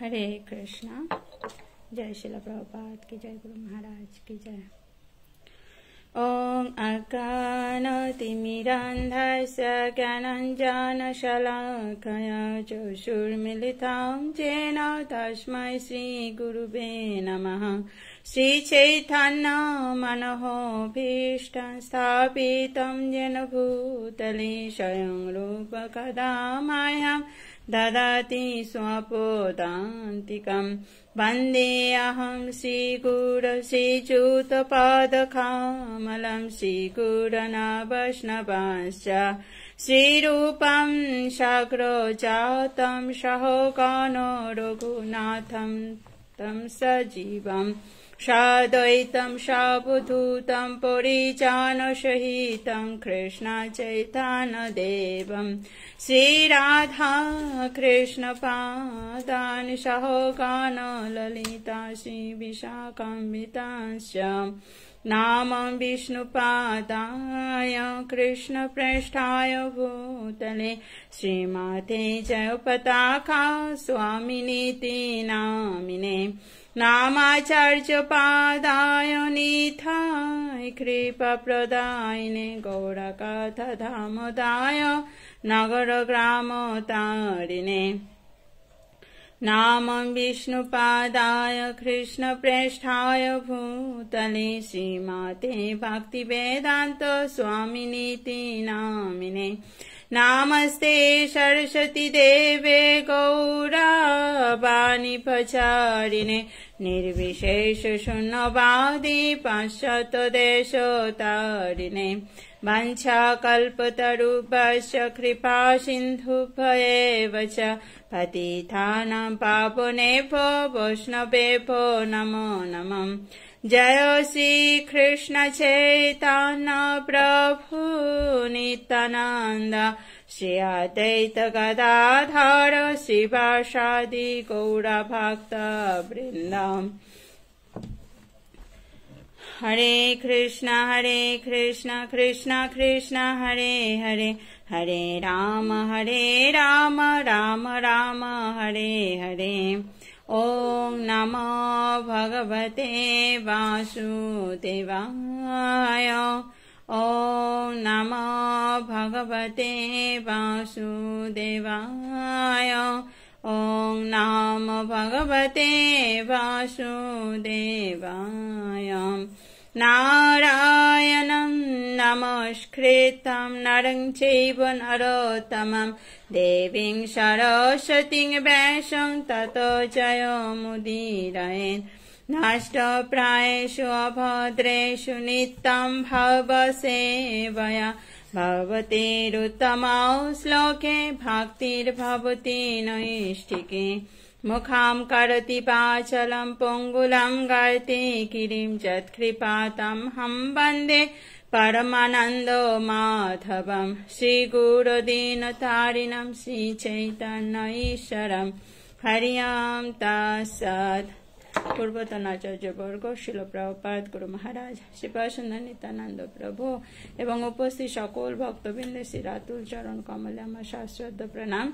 हरे कृष्णा। जय शिला प्रभुपाद की जय, गुरु महाराज की जय। ओम अज्ञानतिमिरान्धस्य ज्ञानाञ्जनशलाकया चक्षुर्मिलितं येन तस्मै श्रीगुरुवे नमः। श्रीचैतन्यमनोभीष्टं स्थापितं येन भूतले स्वयं रूपकदा मह्यं ददाति स्वपदान्तिकम्। वन्देऽहं श्रीगुरो श्रीयुतपादकमलं श्रीगुरुन् वैष्णवांश्च श्रीरूपं साग्रजातं सहगणो रघुनाथं तं सजीवम् साद्वैतं सावधूतं परिजनसहितं कृष्ण चैतन्यदेवं श्रीराधा कृष्णपादान् सहगण ललिता श्रीविशाखान्वितांश्च नामं विष्णुपादाय कृष्णप्रेष्ठाय भूतले श्रीमते जयपताका स्वामिनीति नामिने नामाचार्यपादाय निथाय कृपाप्रदायिने गौरकथाधामोदाय नगरग्रामतारिणे नामं विष्णुपादाय कृष्णप्रेष्ठाय भूतले श्रीमते भक्तिवेदान्त स्वामिनीति नामिने नमस्ते सरस्वती देवे गौरवाणी प्रचारिणे निर्विशेष शून्यवादी पाश्चात्यदेशतारिणे वाञ्छाकल्पतरुभ्यश्च कृपा सिन्धुभ्येव च पतितानां पावनेभ्यो वैष्णवेभ्यो नमो नमः। जय श्री कृष्ण चैतन्य प्रभु नित्यानंद श्री अद्वैत गदाधर शिवासादि गौर भक्त वृंद। हरे कृष्ण कृष्ण कृष्ण हरे हरे हरे राम राम राम हरे हरे। ओम नमो भगवते वासुदेवाय। ओम नमो भगवते वासुदेवाय। ओम नमो भगवते वासुदेवाय। नारायणं नमस्कृतं नरं चैव नरोत्तमं देवीं सरस्वतीं व्यासं ततो जयमुदीरयेत्। नष्टप्रायेषु अभद्रेषु नित्यं भवसेवया भवतीरुत्तमौ श्लोके भक्तिर्भवति नैष्ठिके। मुखां करोति वाचालं पङ्गुलं गायते गिरिं यत्कृपातमहं वन्दे परमानन्दो माधवं श्रीगुरुदीनतारिणं श्रीचैतन्यईश्वरं हरिओं तत्सत्। पूर्वतन आचार्यवर्ग शिल प्रभुपाद गुरु महाराज श्रीपादसुंदर नित्यानंद प्रभु एवं उपस्थित सकल भक्तबृंदे श्री रातुल चरण कमले আমার शास्त्रद प्रणाम।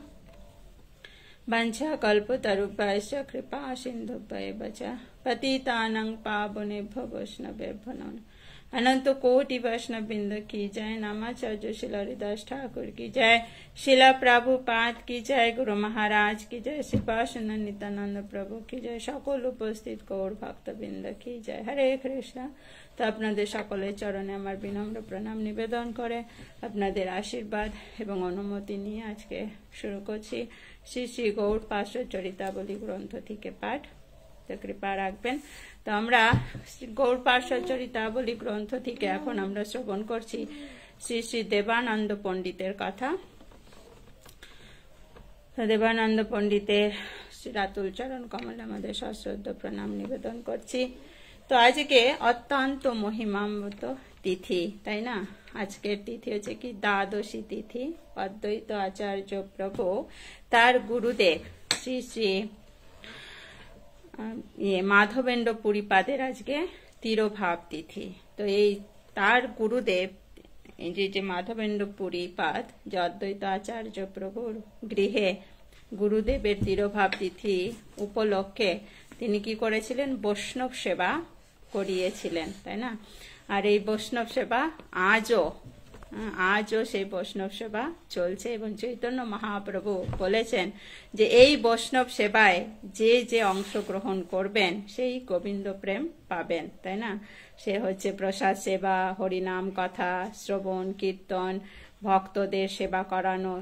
वंशा कल्पतरुभ्यश्च कृपा सिन्धुभ्येव च पतितानां पावनेभ्यो वैष्णवेभ्यो नमः। अनंत कोटि वैष्णव बिंद की जय। नामाचार्य शिला हरिदास ठाकुर की जय। शिला प्रभुपाद की जय। गुरु महाराज की जय। श्रीपादसुंदर नित्यानंद प्रभु की जय। सकल उपस्थित गौर भक्तबृंद की जय। हरे कृष्ण। तो আপনাদের সকলের চরণে আমার বিনম্র প্রণাম নিবেদন করে আপনাদের আশীর্বাদ এবং অনুমতি নিয়ে আজকে শুরু করছি শ্রী শ্রী গৌর পার্শ্বদ চরিতাবলী গ্রন্থ থেকে পাঠ। তো কৃপা রাখবেন। তো আমরা গৌর পার্শ্বদ চরিতাবলী গ্রন্থ থেকে এখন আমরা শ্রবণ করছি শ্রী শ্রী দেবানন্দ পণ্ডিতের কথা। দেবানন্দ পণ্ডিতের শ্রী রাতুল চরণ কমলে আমাদের সশ্রদ্ধ প্রণাম নিবেদন করছি। তো আজকে অত্যন্ত মহিমান্বিত তিথি, তাই না? আজকের তিথি হচ্ছে কি দ্বাদশী তিথি। অদ্বৈত আচার্য প্রভু তার গুরুদেব শ্রী শ্রী মাধবেন্দ্র পুরীপাদের আজকে তিরোভাব তিথি। তো এই তার গুরুদেব যে মাধবেন্দ্র পুরীপাদ যে অদ্বৈত আচার্য প্রভুর গৃহে গুরুদেবের তিরোভাব তিথি উপলক্ষে তিনি কি করেছিলেন? বৈষ্ণব সেবা করিয়েছিলেন, তাই না? আর এই বৈষ্ণব সেবা আজও সেই বৈষ্ণব সেবা চলছে। এবং চৈতন্য মহাপ্রভু বলেছেন যে এই বৈষ্ণব সেবায় যে অংশগ্রহণ করবেন সেই গোবিন্দ প্রেম পাবেন, তাই না? সে হচ্ছে প্রসাদ সেবা, হরিনাম কথা, শ্রবণ কীর্তন, ভক্তদের সেবা করানো,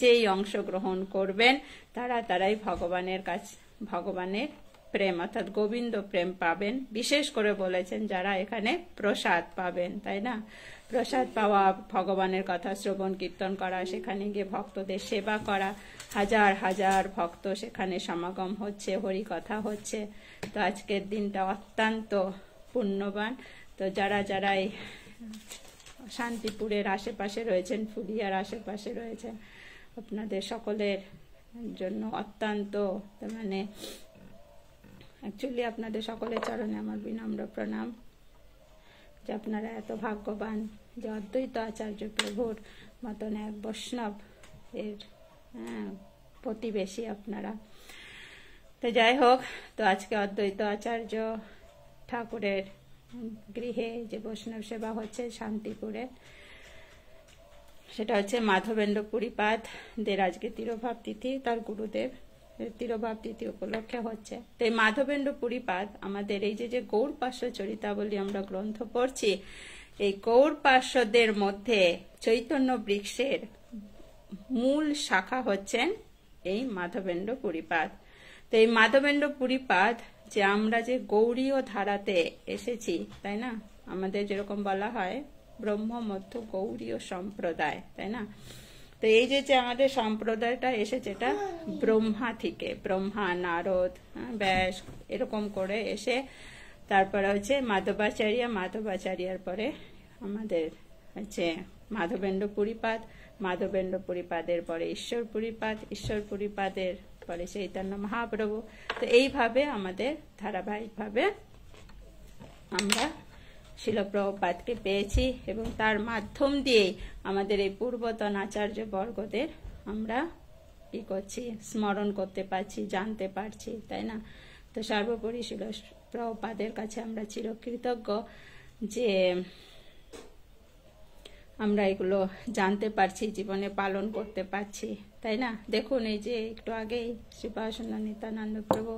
যেই অংশগ্রহণ করবেন তারাই ভগবানের প্রেম অর্থাৎ গোবিন্দ প্রেম পাবেন। বিশেষ করে বলেছেন যারা এখানে প্রসাদ পাবেন, তাই না? প্রসাদ পাওয়া, ভগবানের কথা শ্রবণ কীর্তন করা, সেখানে গিয়ে ভক্তদের সেবা করা, হাজার হাজার ভক্ত সেখানে সমাগম হচ্ছে, হরি কথা হচ্ছে। তো আজকের দিনটা অত্যন্ত পুণ্যবান। তো যারা এই শান্তিপুরের আশেপাশে রয়েছেন, ফুলিয়ার আশেপাশে রয়েছেন, আপনাদের সকলের জন্য অত্যন্ত অ্যাকচুয়ালি আপনাদের সকলের চরণে আমার বিনম্র প্রণাম যে আপনারা এত ভাগ্যবান যে অদ্বৈত আচার্য প্রভুর মতন এক বৈষ্ণব এর প্রতিবেশী আপনারা। তো যাই হোক, তো আজকে অদ্বৈত আচার্য ঠাকুরের গৃহে যে বৈষ্ণব সেবা হচ্ছে শান্তিপুরে, সেটা হচ্ছে মাধবেন্দ্র পুরীপাদ দের আজকে তিরোভাব তিথি, তার গুরুদেব তিরোভাব তিথি উপলক্ষে হচ্ছে। তো এই মাধবেন্দ্র পুরীপাদ আমাদের এই যে গৌর পার্শ্ব চরিতাবলী আমরা গ্রন্থ পড়ছি, এই গৌর পার্শ্বদের মধ্যে চৈতন্য বৃক্ষের মূল শাখা হচ্ছেন এই মাধবেন্দ্র পুরীপাদ। তো এই মাধবেন্দ্র পুরীপাদ যে আমরা যে গৌড়ীয় ধারাতে এসেছি, তাই না? আমাদের যেরকম বলা হয় ব্রহ্ম মধ্য গৌড়ীয় সম্প্রদায়, তাই না? তো এই যে আমাদের সম্প্রদায়টা এসেছে এটা ব্রহ্মা থেকে, ব্রহ্মা, নারদ, ব্যাস এরকম করে এসে তারপরে হচ্ছে মাধবাচার্যার পরে আমাদের হচ্ছে মাধবেন্দ্র পুরীপাদ, মাধবেন্দ্র পুরীপাদের পরে ঈশ্বর পুরীপাদের পরে চৈতন্য মহাপ্রভু। তো এইভাবে আমাদের ধারাবাহিকভাবে আমরা শিল প্রভুপাদকে পেয়েছি এবং তার মাধ্যম দিয়ে আমাদের এই পূর্বতন আচার্য বর্গদের আমরা কি করছি? স্মরণ করতে পারছি, জানতে পারছি, তাই না? তো সর্বোপরি শিল প্রভুপাদের কাছে আমরা চিরকৃতজ্ঞ যে আমরা এগুলো জানতে পারছি, জীবনে পালন করতে পারছি, তাই না? দেখুন এই যে একটু আগেই শ্রীপাদসুন্দর নিত্যানন্দ প্রভু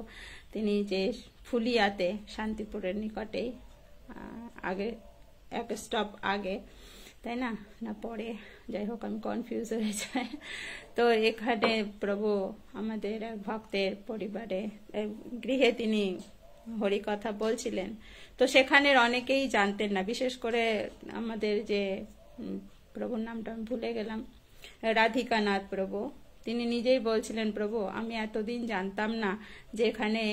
তিনি যে ফুলিয়াতে শান্তিপুরের নিকটেই আগে এক স্টপ আগে, তাই না পরে, যাই হোক আমি কনফিউজ হয়ে যাই। তো এখানে প্রভু আমাদের এক ভক্তের পরিবারে গৃহে তিনি হরিকথা বলছিলেন। তো সেখানের অনেকেই জানতেন না, বিশেষ করে আমাদের যে প্রভুর নামটা আমি ভুলে গেলাম, রাধিকানাথ প্রভু, তিনি নিজেই বলছিলেন প্রভু আমি এতদিন জানতাম না যে এখানে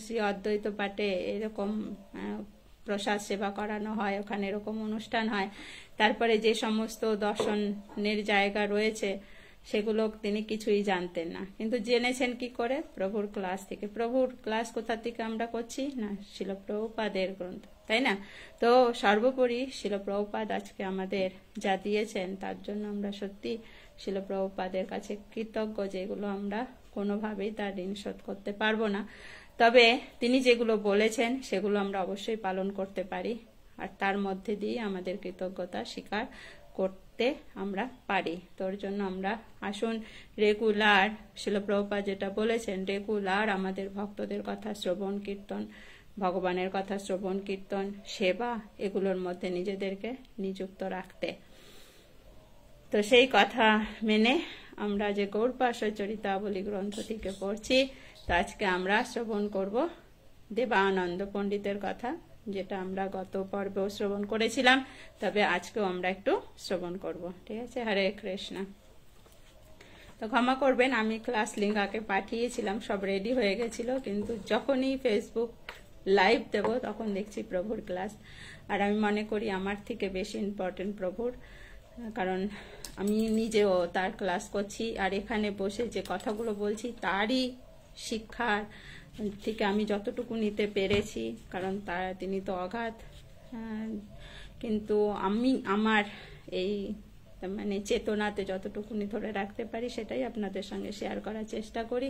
শ্রী অদ্বৈত পাঠে এরকম প্রসাদ সেবা করানো হয়, ওখানে এরকম অনুষ্ঠান হয়। তারপরে যে সমস্ত দর্শনের জায়গা রয়েছে সেগুলো তিনি কিছুই জানতেন না, কিন্তু জেনেছেন কি করে? প্রভুর ক্লাস থেকে। প্রভুর ক্লাস কোথা থেকে আমরা করছি? না, শিল প্রভুপাদের গ্রন্থ, তাই না? তো সর্বোপরি শিল প্রভুপাদ আজকে আমাদের যা দিয়েছেন তার জন্য আমরা সত্যি শিল প্রভুপাদের কাছে কৃতজ্ঞ, যেগুলো আমরা কোনোভাবেই তার ঋণ শোধ করতে পারবো না। তবে তিনি যেগুলো বলেছেন সেগুলো আমরা অবশ্যই পালন করতে পারি, আর তার মধ্যে দিয়ে আমাদের কৃতজ্ঞতা স্বীকার করতে আমরা পারি। তোর জন্য আমরা আসুন রেগুলার, শিল প্রভুপাদ যেটা বলেছেন, রেগুলার আমাদের ভক্তদের কথা শ্রবণ কীর্তন, ভগবানের কথা শ্রবণ কীর্তন, সেবা, এগুলোর মধ্যে নিজেদেরকে নিযুক্ত রাখতে। তো সেই কথা মেনে আমরা যে গৌর পার্শ্ব চরিতাবলী গ্রন্থ থেকে পড়ছি, তো আজকে আমরা শ্রবণ করব দেবানন্দ পণ্ডিতের কথা, যেটা আমরা গত পর্বেও শ্রবণ করেছিলাম, তবে আজকেও আমরা একটু শ্রবণ করব। ঠিক আছে? হরে কৃষ্ণ। তো ক্ষমা করবেন, আমি ক্লাস লিঙ্ক আগে পাঠিয়েছিলাম, সব রেডি হয়ে গেছিল, কিন্তু যখনই ফেসবুক লাইভ দেব তখন দেখছি প্রভুর ক্লাস। আর আমি মনে করি আমার থেকে বেশি ইম্পর্টেন্ট প্রভুর, কারণ আমি নিজেও তার ক্লাস করছি, আর এখানে বসে যে কথাগুলো বলছি তারই শিক্ষার থেকে আমি যতটুকু নিতে পেরেছি, কারণ তিনি তো অগাধ, কিন্তু আমি আমার এই মানে চেতনাতে যতটুকুনি ধরে রাখতে পারি সেটাই আপনাদের সঙ্গে শেয়ার করার চেষ্টা করি।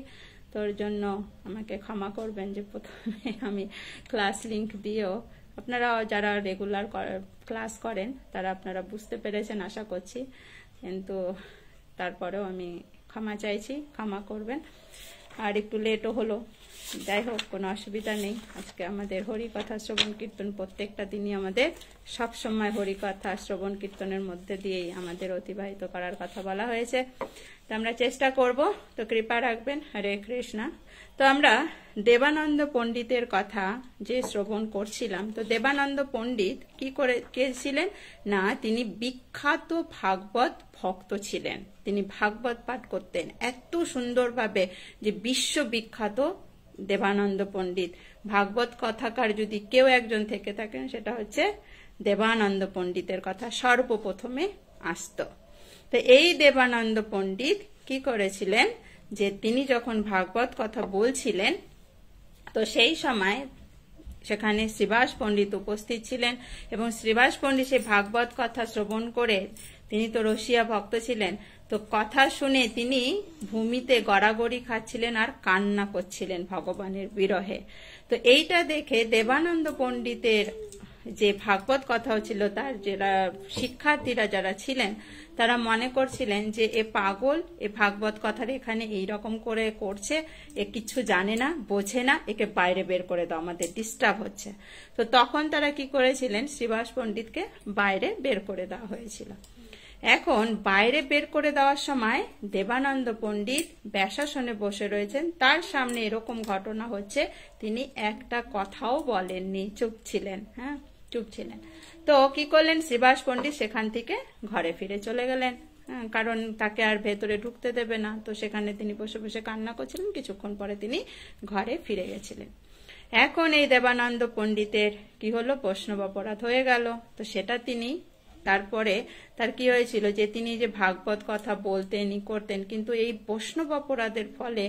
তোর জন্য আমাকে ক্ষমা করবেন যে প্রথমে আমি ক্লাস লিংক দিয়েও, আপনারা যারা রেগুলার ক্লাস করেন তারা আপনারা বুঝতে পেরেছেন আশা করছি, কিন্তু তারপরেও আমি ক্ষমা চাইছি, ক্ষমা করবেন। আর একটু লেটও হলো, যাই হোক কোনো অসুবিধা নেই। আজকে আমাদের হরিকথা শ্রবণ কীর্তন প্রত্যেকটা দিনই আমাদের সবসময় হরিকথা শ্রবণ কীর্তনের মধ্যে দিয়েই আমাদের অতিবাহিত করার কথা বলা হয়েছে, তো আমরা চেষ্টা করব, তো কৃপা রাখবেন। হরে কৃষ্ণা। তো আমরা দেবানন্দ পণ্ডিতের কথা যে শ্রবণ করছিলাম, তো দেবানন্দ পণ্ডিত কে ছিলেন না, তিনি বিখ্যাত ভাগবত ভক্ত ছিলেন। তিনি ভাগবত পাঠ করতেন এত সুন্দরভাবে যে বিশ্ববিখ্যাত দেবানন্দ পণ্ডিত। ভাগবত কথাকার যদি কেউ একজন থেকে থাকেন সেটা হচ্ছে দেবানন্দ পণ্ডিতের কথা সর্বপ্রথমে আসতো। তো এই দেবানন্দ পণ্ডিত কি করেছিলেন, যে তিনি যখন ভাগবত কথা বলছিলেন তো সেই সময় সেখানে শ্রীবাস পণ্ডিত উপস্থিত ছিলেন, এবং শ্রীবাস পণ্ডিত সেই ভাগবত কথা শ্রবণ করে, তিনি তো রসিয়া ভক্ত ছিলেন, তো কথা শুনে তিনি ভূমিতে গড়াগড়ি খাচ্ছিলেন আর কান্না করছিলেন ভগবানের বিরহে। তো এইটা দেখে দেবানন্দ পণ্ডিতের যে ভাগবত কথা ছিল, তার যারা শিক্ষার্থীরা যারা ছিলেন তারা মনে করছিলেন যে এ পাগল, এ ভাগবত কথার এখানে এইরকম করে করছে, এ কিছু জানে না, বোঝে না, একে বাইরে বের করে দাও, আমাদের ডিস্টার্ব হচ্ছে। তো তখন তারা কি করেছিলেন, শ্রীবাস পণ্ডিতকে বাইরে বের করে দেওয়া হয়েছিল। এখন বাইরে বের করে দেওয়ার সময় দেবানন্দ পণ্ডিত ব্যাসাসনে বসে রয়েছেন, তার সামনে এরকম ঘটনা হচ্ছে, তিনি একটা কথাও বলেননি, চুপ ছিলেন। হ্যাঁ, চুপ ছিলেন। তো কি করলেন, শ্রীবাস পণ্ডিত সেখান থেকে ঘরে ফিরে চলে গেলেন, কারণ তাকে আর ভেতরে ঢুকতে দেবে না। তো সেখানে তিনি বসে বসে কান্না করছিলেন, কিছুক্ষণ পরে তিনি ঘরে ফিরে গেছিলেন। এখন এই দেবানন্দ পণ্ডিতের কি হলো, বৈষ্ণব অপরাধ হয়ে গেল। তো সেটা তিনি তারপরে তার কি হয়েছিল, যে তিনি যে ভাগবত কথা বলতেন করতেন, কিন্তু এই বৈষ্ণব অপরাধের ফলে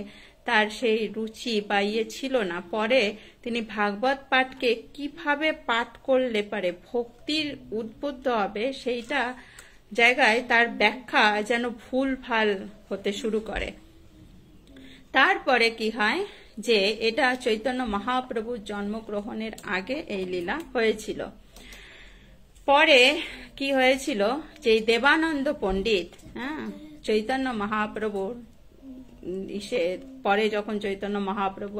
তার সেই রুচি বা ছিল না। পরে তিনি ভাগবত পাঠকে কিভাবে পাঠ করলে পারে ভক্তির উদ্বুদ্ধ হবে, সেইটা জায়গায় তার ব্যাখ্যা যেন ভুল ভাল হতে শুরু করে। তারপরে কি হয়, যে এটা চৈতন্য মহাপ্রভুর জন্মগ্রহণের আগে এই লীলা হয়েছিল। পরে কি হয়েছিল, যে দেবানন্দ পণ্ডিত চৈতন্য মহাপ্রভুর পরে যখন চৈতন্য মহাপ্রভু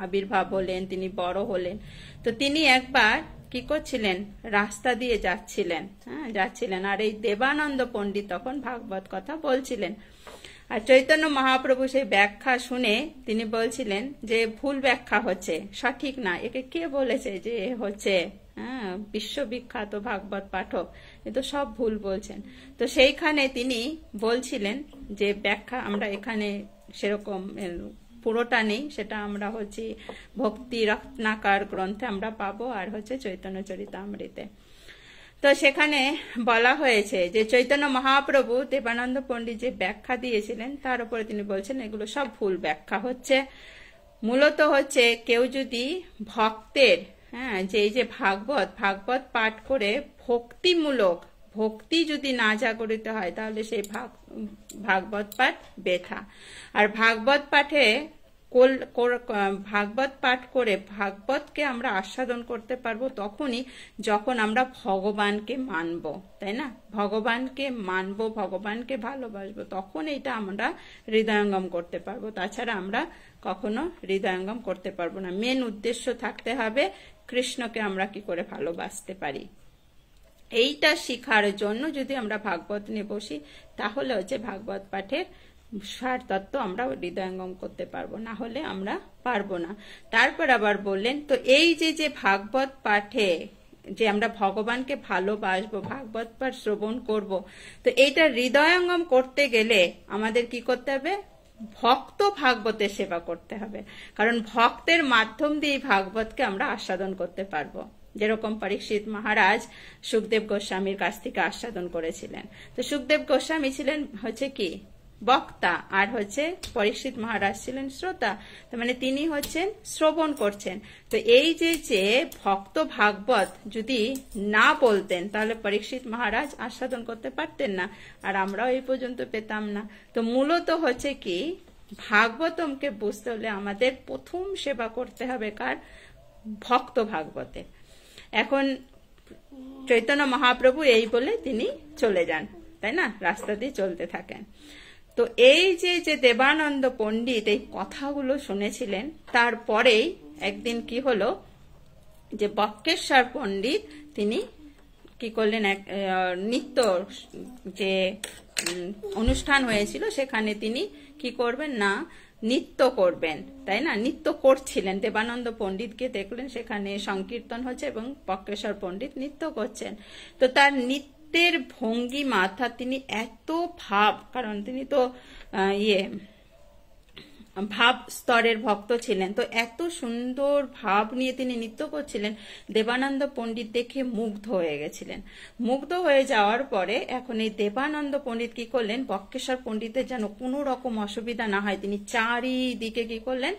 আবির্ভাব হলেন, তিনি বড় হলেন, তো তিনি একবার কি করছিলেন, রাস্তা দিয়ে যাচ্ছিলেন, আর এই দেবানন্দ পণ্ডিত তখন ভাগবত কথা বলছিলেন। আর চৈতন্য মহাপ্রভু সেই ব্যাখ্যা শুনে তিনি বলছিলেন যে ভুল ব্যাখ্যা হচ্ছে, সঠিক না, একে কে বলেছে যে হচ্ছে বিশ্ববিখ্যাত ভাগবত পাঠক, এ তো সব ভুল বলছেন। তো সেইখানে তিনি বলছিলেন যে ব্যাখ্যা আমরা এখানে সেরকম পুরোটা নেই, সেটা আমরা হচ্ছে ভক্তি রত্নাকার গ্রন্থে আমরা পাবো, আর হচ্ছে চৈতন্য চরিতামৃতে। তো সেখানে বলা হয়েছে যে চৈতন্য মহাপ্রভু দেবানন্দ পণ্ডিত যে ব্যাখ্যা দিয়েছিলেন তার উপরে তিনি বলছেন এগুলো সব ভুল ব্যাখ্যা হচ্ছে। মূলত হচ্ছে কেউ যদি ভক্তের যে ভাগবত পাঠ করে ভক্তি যদি না জাগরিত হয়, তাহলে সেই ভাগবত পাঠ বৃথা। আর ভাগবত পাঠ করে ভাগবতকে আমরা আস্বাদন করতে পারবো তখনই যখন আমরা ভগবানকে মানবো, তাই না? ভগবানকে মানবো, ভগবানকে ভালোবাসবো, তখন এটা আমরা হৃদয়ঙ্গম করতে পারবো। তাছাড়া আমরা কখনো হৃদয়ঙ্গম করতে পারবো না। মেন উদ্দেশ্য থাকতে হবে কৃষ্ণকে আমরা কি করে ভালোবাসতে পারি। এইটা শিখার জন্য যদি আমরা ভাগবত নিয়ে বসি, তাহলে হচ্ছে ভাগবত পাঠের সার তত্ত্ব আমরা হৃদয়ঙ্গম করতে পারবো, না হলে আমরা পারবো না। তারপর আবার বললেন, তো এই যে ভাগবত পাঠে যে আমরা ভগবানকে ভালোবাসবো, ভাগবত পাঠ শ্রবণ করব, তো এইটা হৃদয়ঙ্গম করতে গেলে আমাদের কি করতে হবে? ভক্ত ভাগবতের সেবা করতে হবে, কারণ ভক্তের মাধ্যম দিয়ে ভাগবতকে আমরা আস্বাদন করতে পারবো। যেরকম পরীক্ষিত মহারাজ সুখদেব গোস্বামীর কাছ থেকে আস্বাদন করেছিলেন। তো সুখদেব গোস্বামী ছিলেন হচ্ছে কি বক্তা আর হচ্ছে পরীক্ষিত মহারাজ ছিলেন শ্রোতা। তার মানে তিনি হচ্ছেন শ্রবণ করছেন। তো এই যে ভক্ত ভাগবত যদি না বলতেন তাহলে পরীক্ষিত মহারাজ আস্বাদন করতে পারতেন না, আর আমরাও এই পর্যন্ত পেতাম না। তো মূলত হচ্ছে কি, ভাগবতমকে বুঝতে হলে আমাদের প্রথম সেবা করতে হবে কার? ভক্ত ভাগবতে। এখন চৈতন্য মহাপ্রভু এই বলে তিনি চলে যান, তাই না, রাস্তা দিয়ে চলতে থাকেন। তো এই যে দেবানন্দ পণ্ডিত এই কথাগুলো শুনেছিলেন, তারপরেই একদিন কি হলো যে বক্রেশ্বর পণ্ডিত তিনি কি করলেন, এক নৃত্য যে অনুষ্ঠান হয়েছিল সেখানে তিনি কি করবেন না, নৃত্য করবেন, তাই না, নৃত্য করছিলেন। দেবানন্দ পণ্ডিতকে দেখলেন সেখানে সংকীর্তন হচ্ছে এবং বক্রেশ্বর পণ্ডিত নৃত্য করছেন। তো তার নৃত্যের ভঙ্গিমা, অর্থাৎ তিনি এত ভাব, কারণ তিনি তো ভাব স্তরের ভক্ত ছিলেন, তো এত সুন্দর ভাব নিয়ে তিনি নৃত্য করছিলেন, দেবানন্দ পণ্ডিত দেখে মুগ্ধ হয়ে গেছিলেন। মুগ্ধ হয়ে যাওয়ার পরে এখন এই দেবানন্দ পণ্ডিত কি করলেন, বক্রেশ্বর পণ্ডিতের যেন কোনো রকম অসুবিধা না হয় তিনি চারিদিকে কি করলেন,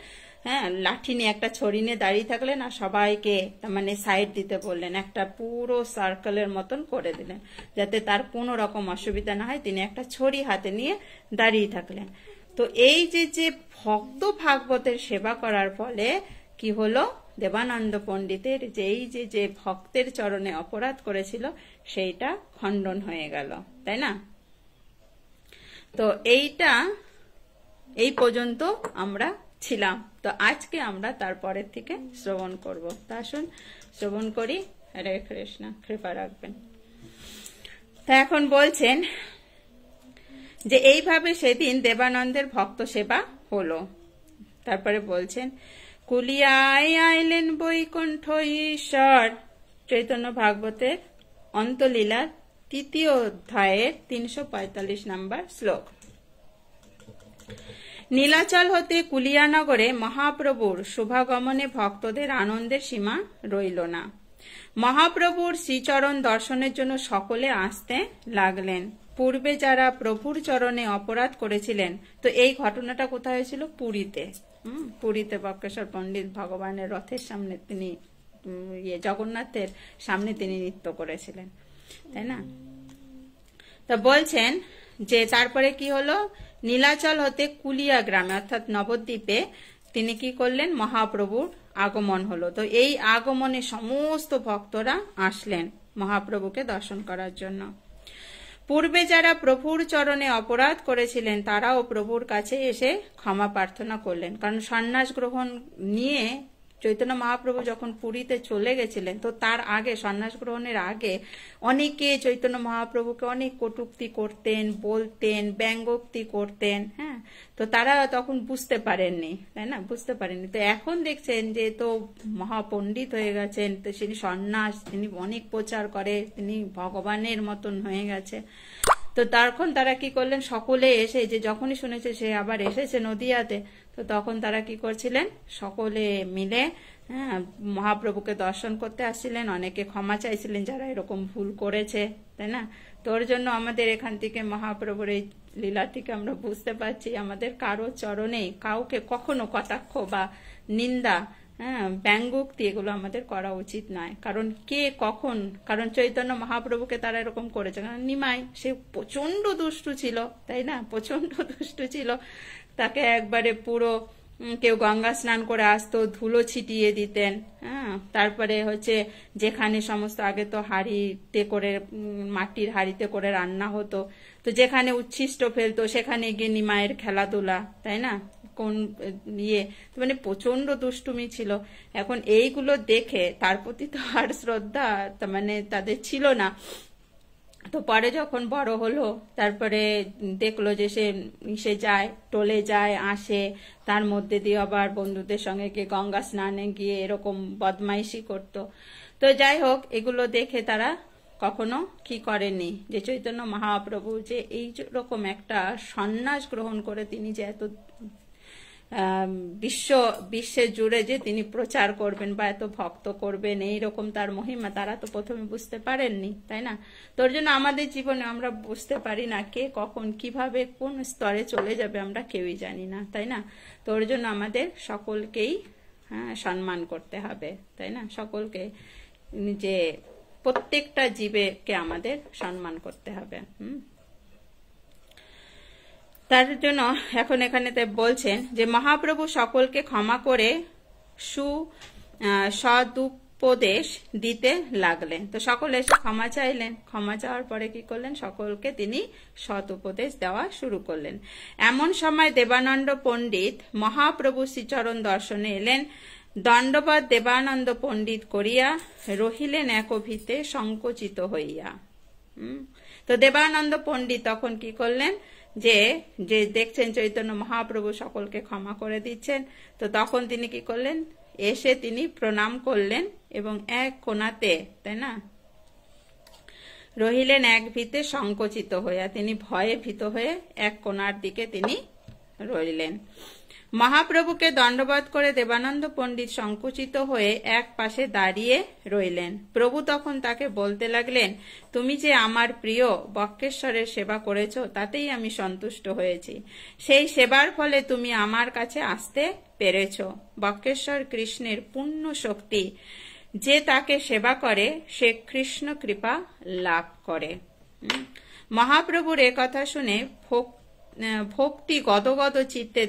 লাঠি নিয়ে একটা ছড়ি নিয়ে দাঁড়িয়ে থাকলেন আর সবাইকে মানে সাইড দিতে বললেন, একটা পুরো সার্কেলের মতন করে দিলেন যাতে তার কোনো রকম অসুবিধা না হয়। তিনি একটা ছড়ি হাতে নিয়ে দাঁড়িয়ে থাকলেন। তো এই যে ভক্ত ভাগবতের সেবা করার ফলে কি হলো, দেবানন্দ পণ্ডিতের যে ভক্তের চরণে অপরাধ করেছিল সেইটা খণ্ডন হয়ে গেল, তাই না। তো এই পর্যন্ত আমরা ছিলাম। তো আজকে আমরা তারপরের থেকে শ্রবণ করব। তা আসুন শ্রবণ করি। হরে কৃষ্ণ, কৃপা রাখবেন। তা এখন বলছেন যে এইভাবে সেদিন দেবানন্দের ভক্ত সেবা হলো। তারপরে বলছেন, কুলিয়ায় আইলেন বৈকুণ্ঠ ঈশ্বর। চৈতন্য ভাগবতের অন্তলীলা 3য় অধ্যায়ের 345 নম্বর শ্লোক। নীলাচল হতে কুলিয়ানগরে মহাপ্রভুর শুভাগমনে ভক্তদের আনন্দের সীমা রইল না। মহাপ্রভুর শ্রীচরণ দর্শনের জন্য সকলে আসতে লাগলেন। পূর্বে যারা প্রভুর চরণে অপরাধ করেছিলেন, তো এই ঘটনাটা কোথায় হয়েছিল? পুরীতে। পুরীতে বক্রেশ্বর পণ্ডিত ভগবানের রথের সামনে তিনি জগন্নাথের সামনে তিনি নৃত্য করেছিলেন, তাই না। তা বলছেন যে তারপরে কি হলো, নীলাচল হতে কুলিয়া গ্রামে অর্থাৎ নবদ্বীপে তিনি কি করলেন, মহাপ্রভুর আগমন হলো। তো এই আগমনে সমস্ত ভক্তরা আসলেন মহাপ্রভুকে দর্শন করার জন্য। পূর্বে যারা প্রভুর চরণে অপরাধ করেছিলেন তারাও প্রভুর কাছে এসে ক্ষমা প্রার্থনা করলেন। কারণ সন্ন্যাস গ্রহণ নিয়ে চৈতন্য মহাপ্রভু যখন পুরীতে চলে গেছিলেন, তো তার আগে, সন্ন্যাস গ্রহণের আগে অনেকে চৈতন্য মহাপ্রভুকে অনেক কটূক্তি করতেন, বলতেন, ব্যঙ্গোক্তি করতেন। তো তারা তখন বুঝতে পারেননি, তাই না, বুঝতে পারেননি। তো এখন দেখছেন যে তো মহাপণ্ডিত হয়ে গেছেন, তো তিনি সন্ন্যাস, তিনি অনেক প্রচার করে, তিনি ভগবানের মতন হয়ে গেছে। তো তখন তারা কি করলেন, সকলে এসে, যে যখনই শুনেছে সে আবার এসেছে নদিয়াতে, তো তখন তারা কি করছিলেন, সকলে মিলে মহাপ্রভুকে দর্শন করতে আসছিলেন। অনেকে ক্ষমা চাইছিলেন যারা এরকম ভুল করেছে, তাই না। তোর জন্য আমাদের এখান থেকে মহাপ্রভুর এই লীলা থেকে আমরা বুঝতে পারছি আমাদের কারো চরণে কাউকে কখনো কটাক্ষ বা নিন্দা, ব্যঙ্গোক্তি এগুলো আমাদের করা উচিত নয়। কারণ কে কখন, কারণ চৈতন্য মহাপ্রভুকে তারা এরকম করেছে, কারণ নিমাই সে প্রচন্ড দুষ্টু ছিল, তাই না, প্রচন্ড দুষ্টু ছিল। তাকে একবারে পুরো, কেউ গঙ্গা স্নান করে আসতো, ধুলো ছিটিয়ে দিতেন। তারপরে হচ্ছে যেখানে সমস্ত, আগে তো হাঁড়িতে করে, মাটির হাঁড়িতে করে রান্না হতো, তো যেখানে উচ্ছিষ্ট ফেলতো সেখানে গিয়ে নিমায়ের খেলাধুলা, তাই না, কোন মানে প্রচন্ড দুষ্টুমি ছিল। এখন এইগুলো দেখে তার প্রতি তো আর শ্রদ্ধা মানে তাদের ছিল না। তো পরে যখন বড় হলো, তারপরে দেখলো যে সে যায়, টোলে যায়, আসে, তার মধ্যে দিয়ে আবার বন্ধুদের সঙ্গে গিয়ে গঙ্গা স্নানে গিয়ে এরকম বদমাইশি করতো। তো যাই হোক, এগুলো দেখে তারা কখনো কি করেনি যে চৈতন্য মহাপ্রভু যে এই রকম একটা সন্ন্যাস গ্রহণ করে তিনি যে এত বিশ্বে জুড়ে যে তিনি প্রচার করবেন বা এত ভক্ত করবেন, এইরকম তার মহিমা তারা তো প্রথমে বুঝতে পারেননি, তাই না? তোর জন্য আমাদের জীবনে আমরা বুঝতে পারি না কে কখন কিভাবে কোন স্তরে চলে যাবে, আমরা কেউই জানি না, তাই না? তোর জন্য আমাদের সকলকেই সম্মান করতে হবে, তাই না? সকলকে, যে প্রত্যেকটা জীবকে আমাদের সম্মান করতে হবে। তার জন্য এখন এখানে বলছেন যে মহাপ্রভু সকলকে ক্ষমা করে সদুপদেশ দিতে লাগলেন। তো সকলে এসে ক্ষমা চাইলেন, ক্ষমা চাওয়ার পরে কি করলেন, সকলকে তিনি সৎ উপদেশ দেওয়া শুরু করলেন। এমন সময় দেবানন্দ পণ্ডিত মহাপ্রভু শ্রীচরণ দর্শনে এলেন। দণ্ডবৎ দেবানন্দ পণ্ডিত করিয়া রহিলেন একভিতে সংকোচিত হইয়া। তো দেবানন্দ পণ্ডিত তখন কি করলেন, যে দেখছেন চৈতন্য মহাপ্রভু সকলকে ক্ষমা করে দিচ্ছেন, তো তখন তিনি কি করলেন, এসে তিনি প্রণাম করলেন এবং এক কোণাতে, তাই না, রহিলেন এক ভিতে সংকোচিত হইয়া, তিনি ভয়ে ভীত হয়ে এক কোণার দিকে তিনি রইলেন। মহাপ্রভুকে দণ্ডবৎ করে দেবানন্দ পণ্ডিত সংকুচিত হয়ে এক পাশে দাঁড়িয়ে রইলেন। প্রভু তখন তাকে বলতে লাগলেন, তুমি যে আমার প্রিয় বক্রেশ্বরের সেবা করেছ তাতেই আমি সন্তুষ্ট হয়েছি। সেই সেবার ফলে তুমি আমার কাছে আসতে পেরেছ। বক্রেশ্বর কৃষ্ণের পূর্ণ শক্তি, যে তাকে সেবা করে সে কৃষ্ণ কৃপা লাভ করে। মহাপ্রভুর একথা শুনে ভক্তি গদগদ চিত্তে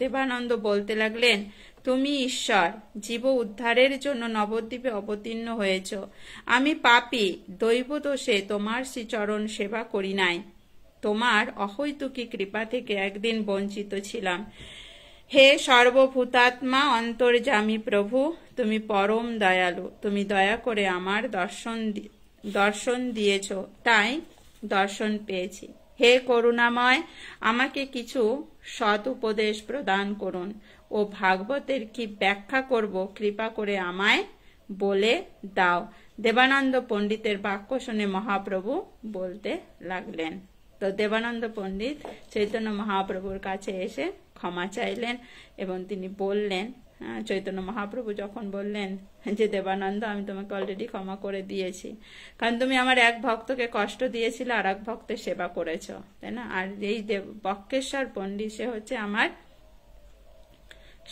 দেবানন্দ বলতে লাগলেন, তুমি ঈশ্বর, জীব উদ্ধারের জন্য নবদ্বীপে অবতীর্ণ হয়েছ। আমি পাপী, দৈবদোষে তোমার শ্রীচরণ সেবা করি নাই। তোমার অহৈতুকী কৃপা থেকে একদিন বঞ্চিত ছিলাম। হে সর্বভূতাত্মা অন্তর্যামী প্রভু, তুমি পরম দয়ালু। তুমি দয়া করে আমার দর্শন দিয়েছ, তাই দর্শন পেয়েছি। হে করুণাময়, আমাকে কিছু সৎ উপদেশ প্রদান করুন ও ভাগবতের কি ব্যাখ্যা করব কৃপা করে আমায় বলে দাও। দেবানন্দ পণ্ডিতের বাক্য শুনে মহাপ্রভু বলতে লাগলেন। তো দেবানন্দ পণ্ডিত চৈতন্য মহাপ্রভুর কাছে এসে ক্ষমা চাইলেন এবং তিনি বললেন, চৈতন্য মহাপ্রভু যখন বললেন যে দেবানন্দ, আমি তোমাকে অলরেডি ক্ষমা করে দিয়েছি, কারণ তুমি আমার এক ভক্তকে কষ্ট দিয়েছিলে আর এক ভক্তের সেবা করেছ, তাই না? আর এই বক্রেশ্বর পণ্ডিত সে হচ্ছে আমার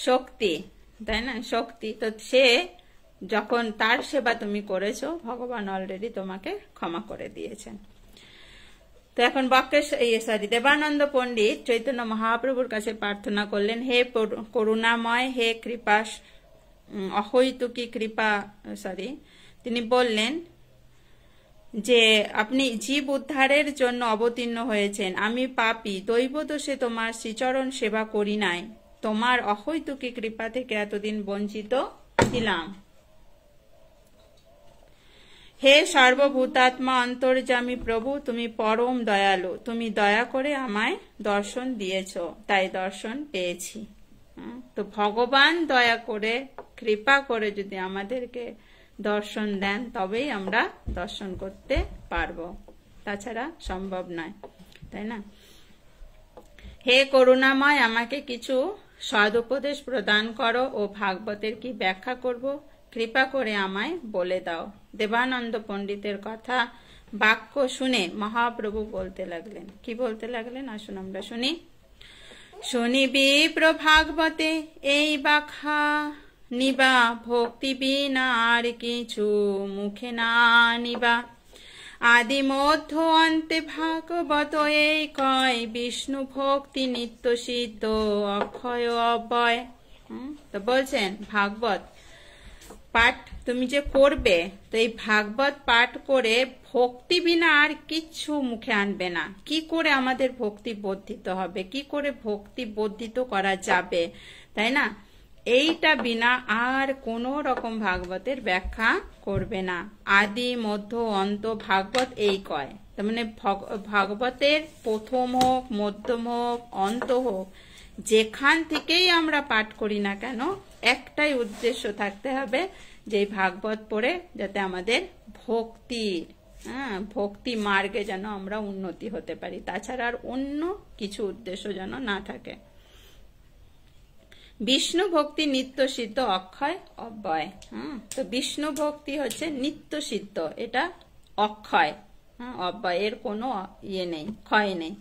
শক্তি, তাই না, শক্তি। তো সে যখন তার সেবা তুমি করেছো, ভগবান অলরেডি তোমাকে ক্ষমা করে দিয়েছেন। তো এখন দেবানন্দ পণ্ডিত চৈতন্য মহাপ্রভুর কাছে প্রার্থনা করলেন, হে করুণাময়, হে কৃপা অহৈতুকী কৃপা, তিনি বললেন যে আপনি জীব উদ্ধারের জন্য অবতীর্ণ হয়েছেন। আমি পাপী, দৈবদোষে তোমার শ্রীচরণ সেবা করি নাই। তোমার অহৈতুকী কৃপা থেকে এতদিন বঞ্চিত ছিলাম। হে সর্বভূতাত্মা অন্তর্যামী প্রভু, তুমি পরম দয়ালু। তুমি দয়া করে আমায় দর্শন দিয়েছ, তাই দর্শন পেয়েছি। তো ভগবান দয়া করে, কৃপা করে যদি আমাদেরকে দর্শন দেন, তবেই আমরা দর্শন করতে পারবো, তাছাড়া সম্ভব নয়, তাই না? হে করুণাময়, আমাকে কিছু সদুপদেশ প্রদান করো ও ভাগবতের কি ব্যাখ্যা করব কৃপা করে আমায় বলে দাও। দেবানন্দ পণ্ডিতের কথা বাক্য শুনে মহাপ্রভু বলতে লাগলেন, কি বলতে লাগলেন, আসুন আমরা শুনি। শুনিবি ভাগবতে এই বাখা নিবা, ভক্তি বিনা আর কিছু মুখে না নিবা। আদি মধ্য অন্তে ভাগবত এই কয়, বিষ্ণু ভক্তি নিত্য সিদ্ধ অক্ষয় অব্যয়। তো বলছেন ভাগবত পাঠ তুমি যে করবে, তো এই ভাগবত পাঠ করে ভক্তি বিনা আর কিচ্ছু মুখে আনবে না। কি করে আমাদের ভক্তি বর্ধিত হবে, কি করে ভক্তি বর্ধিত করা যাবে, তাই না? এইটা বিনা আর কোন রকম ভাগবতের ব্যাখ্যা করবে না। আদি মধ্য অন্ত ভাগবত এই কয়, তার মানে ভাগবতের প্রথম হোক, মধ্যম হোক, অন্ত হোক, যেখান থেকেই আমরা পাঠ করি না কেন, একটাই উদ্দেশ্য থাকতে হবে যে ভাগবত পড়ে যাতে আমাদের ভক্তি মার্গে যেন আমরা উন্নতি হতে পারি, তাছাড়া আর অন্য কিছু উদ্দেশ্য যেন না থাকে। বিষ্ণু ভক্তি নিত্য সিদ্ধ অক্ষয় অব্যয়। তো বিষ্ণু ভক্তি হচ্ছে নিত্য সিদ্ধ, এটা অক্ষয়, অব্যয়, এর কোনো ইয়ে নেই, ক্ষয় নেই।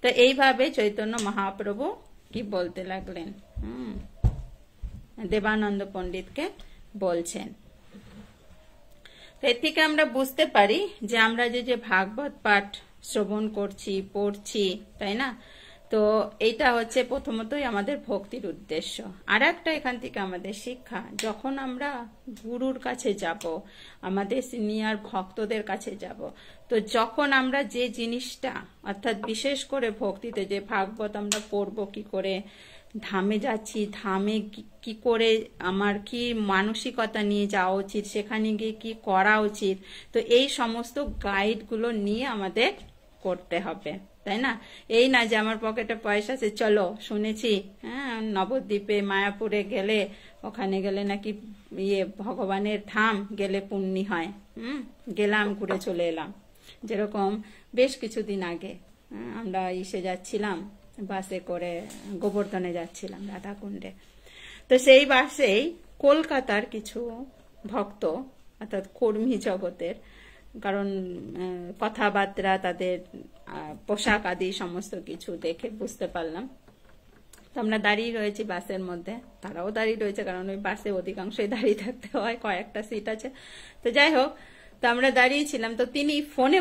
তো এইভাবে চৈতন্য মহাপ্রভু কি বলতে লাগলেন, দেবানন্দ পণ্ডিতকে বলছেন। তো এর থেকে আমরা বুঝতে পারি যে আমরা যে ভাগবত পাঠ শ্রবণ করছি, পড়ছি, তাই না, তো এইটা হচ্ছে প্রথমতই আমাদের ভক্তির উদ্দেশ্য। আর একটা এখান থেকে আমাদের শিক্ষা, যখন আমরা গুরুর কাছে যাব, আমাদের সিনিয়র ভক্তদের কাছে যাব, তো যখন আমরা যে জিনিসটা, অর্থাৎ বিশেষ করে ভক্তিতে যে ভাগবত আমরা পড়বো কি করে, ধামে যাচ্ছি, ধামে কি করে আমার কি মানসিকতা নিয়ে যাওয়া উচিত, সেখানে গিয়ে কি করা উচিত, তো এই সমস্ত গাইডগুলো নিয়ে আমাদের করতে হবে, তাই না। এই না যে আমার পকেটে পয়সা আছে, চলো, শুনেছি নবদ্বীপে মায়াপুরে গেলে, ওখানে গেলে নাকি ভগবানের ধাম, গেলে পুণ্যি হয়, গেলাম, ঘুরে চলে এলাম। যেরকম বেশ কিছুদিন আগে আমরা যাচ্ছিলাম বাসে করে, গোবর্ধনে যাচ্ছিলাম রাধাকুণ্ডে। তো সেই বাসেই কলকাতার কিছু ভক্ত, অর্থাৎ কর্মী জগতের, কারণ কথাবার্তা, তাদের পোশাক আদি সমস্ত কিছু দেখে বুঝতে পারলাম। তো আমরা দাঁড়িয়ে রয়েছি বাসের মধ্যে, তারাও দাঁড়িয়ে রয়েছে, কারণ ওই বাসে অধিকাংশই দাঁড়িয়ে থাকতে হয়, কয়েকটা সিট আছে। তো যাই হোক, তো আমরা দাঁড়িয়েছিলাম। তো তিনি ফোনে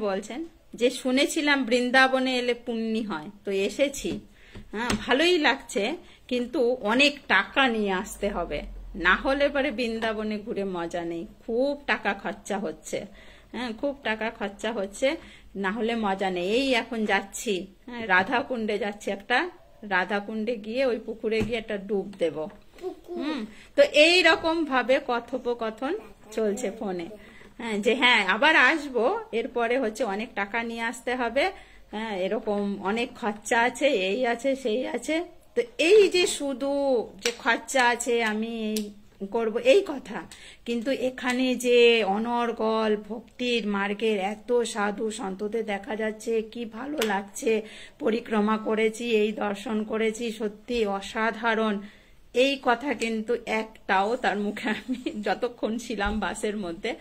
বলছেন যে শুনেছিলাম বৃন্দাবনে এলে পুণ্যি হয়, তো এসেছি, ভালোই লাগছে, কিন্তু অনেক টাকা নিয়ে আসতে হবে, না হলে পরে বৃন্দাবনে ঘুরে মজা নেই, খুব টাকা খরচা হচ্ছে, খুব টাকা খরচা হচ্ছে, না হলে মজা নেই। এই এখন যাচ্ছি, রাধাকুণ্ডে যাচ্ছি, একটা রাধাকুণ্ডে গিয়ে ওই পুকুরে গিয়ে একটা ডুব দেব। তো এই রকম ভাবে কথোপকথন চলছে ফোনে, যে আবার আসবো, এরপরে হচ্ছে অনেক টাকা নিয়ে আসতে হবে, এরকম অনেক খরচা আছে, এই আছে সেই আছে। তো এই যে শুধু যে খরচা আছে, আমি এই করব, এই কথা, কিন্তু এখানে যে অনর্গল ভক্তির মার্গের এত সাধু সন্তদের দেখা যাচ্ছে, কি ভালো লাগছে, পরিক্রমা করেছি, এই দর্শন করেছি, সত্যি অসাধারণ, এই কথা কিন্তু একটাও তার মুখে, আমি যতক্ষণ ছিলাম বাসের মধ্যে,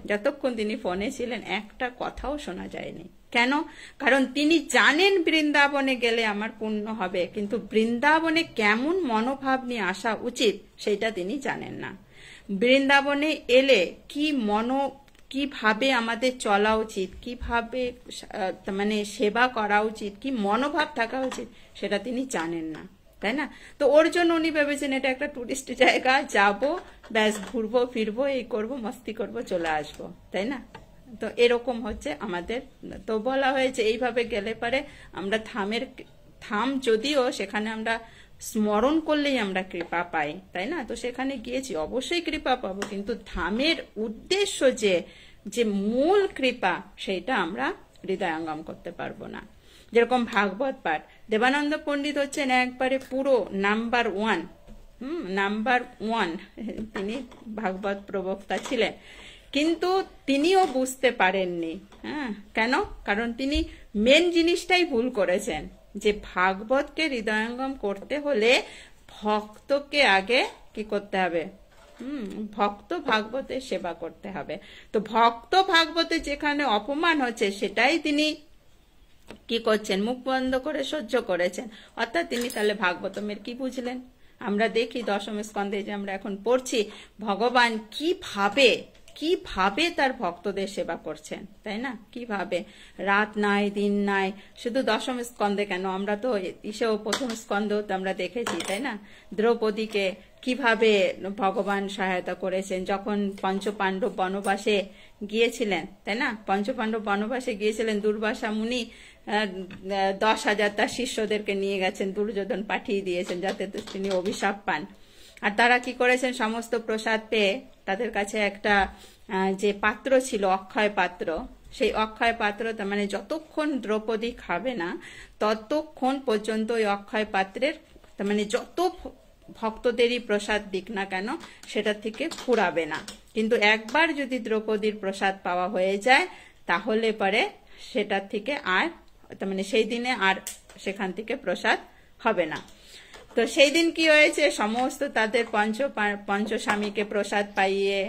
যতক্ষণ তিনি ফোনে ছিলেন, একটা কথাও শোনা যায়নি। কেন? কারণ তিনি জানেন বৃন্দাবনে গেলে আমার পুণ্য হবে, কিন্তু বৃন্দাবনে কেমন মনোভাব নিয়ে আসা উচিত সেটা তিনি জানেন না। বৃন্দাবনে এলে কিভাবে আমাদের চলা উচিত, কিভাবে মানে সেবা করা উচিত, কি মনোভাব থাকা উচিত, সেটা তিনি জানেন না, তাই না। তো ওর জন্য উনি ভেবেছেন এটা একটা টুরিস্ট জায়গা, যাব, ব্যাস ঘুরবো ফিরবো, এই করব, মস্তি করব, চলে আসবো, তাই না। তো এরকম হচ্ছে আমাদের। তো বলা হয়েছে এইভাবে গেলে পারে আমরা ধাম, যদিও সেখানে আমরা স্মরণ করলেই আমরা কৃপা পাই, তাই না। তো সেখানে গিয়েছি, অবশ্যই কৃপা পাবো, কিন্তু ধামের উদ্দেশ্য যে মূল কৃপা, সেইটা আমরা হৃদয়ঙ্গম করতে পারবো না। যেরকম ভাগবত পাঠ, দেবানন্দ পণ্ডিত হচ্ছেন একবারে পুরো নাম্বার ওয়ান, তিনি ভাগবত প্রবক্তা ছিলেন, কিন্তু তিনিও বুঝতে পারেননি। কেন? কারণ তিনি মেন জিনিসটাই ভুল করেছেন, যে ভাগবতকে হৃদয়ঙ্গম করতে হলে ভক্তকে আগে কি করতে হবে, ভক্ত ভাগবতের সেবা করতে হবে। তো ভক্ত ভাগবতে যেখানে অপমান হচ্ছে, সেটাই তিনি কি করছেন, মুখ বন্ধ করে সহ্য করেছেন। অর্থাৎ তিনি তাহলে ভাগবতমের কি বুঝলেন? আমরা দেখি দশম স্কন্ধে যে আমরা এখন পড়ছি, ভগবান কিভাবে তার ভক্তদের সেবা করছেন, তাই না। কিভাবে, রাত নাই দিন নাই, শুধু দশম স্কন্ধে কেন, আমরা তো ঈশেও প্রথম স্কন্ধেও তো আমরা দেখেছি, তাই না। দ্রৌপদীকে কিভাবে ভগবান সহায়তা করেছেন, যখন পঞ্চপাণ্ডব বনবাসে গিয়েছিলেন, তাই না, পঞ্চপাণ্ডব বনবাসে গিয়েছিলেন, দুর্বাসা মুনি 10,000 তার শিষ্যদেরকে নিয়ে গেছেন, দুর্যোধন পাঠিয়ে দিয়েছেন যাতে তিনি অভিশাপ পান। আর তারা কি করেছেন, সমস্ত প্রসাদ পেয়ে তাদের কাছে একটা যে পাত্র ছিল, অক্ষয় পাত্র, সেই অক্ষয় পাত্র, তার মানে যতক্ষণ দ্রৌপদী খাবে না ততক্ষণ পর্যন্ত ওই অক্ষয় পাত্রের, তার মানে যত ভক্তদেরই প্রসাদ দিক না কেন, সেটা থেকে ফুরাবে না। কিন্তু একবার যদি দ্রৌপদীর প্রসাদ পাওয়া হয়ে যায়, তাহলে পরে সেটার থেকে আর, তার মানে সেই দিনে আর সেখান থেকে প্রসাদ হবে না। তো সেই দিন কি হয়েছে, সমস্ত তাদের পঞ্চস্বামীকে প্রসাদ পাইয়ে,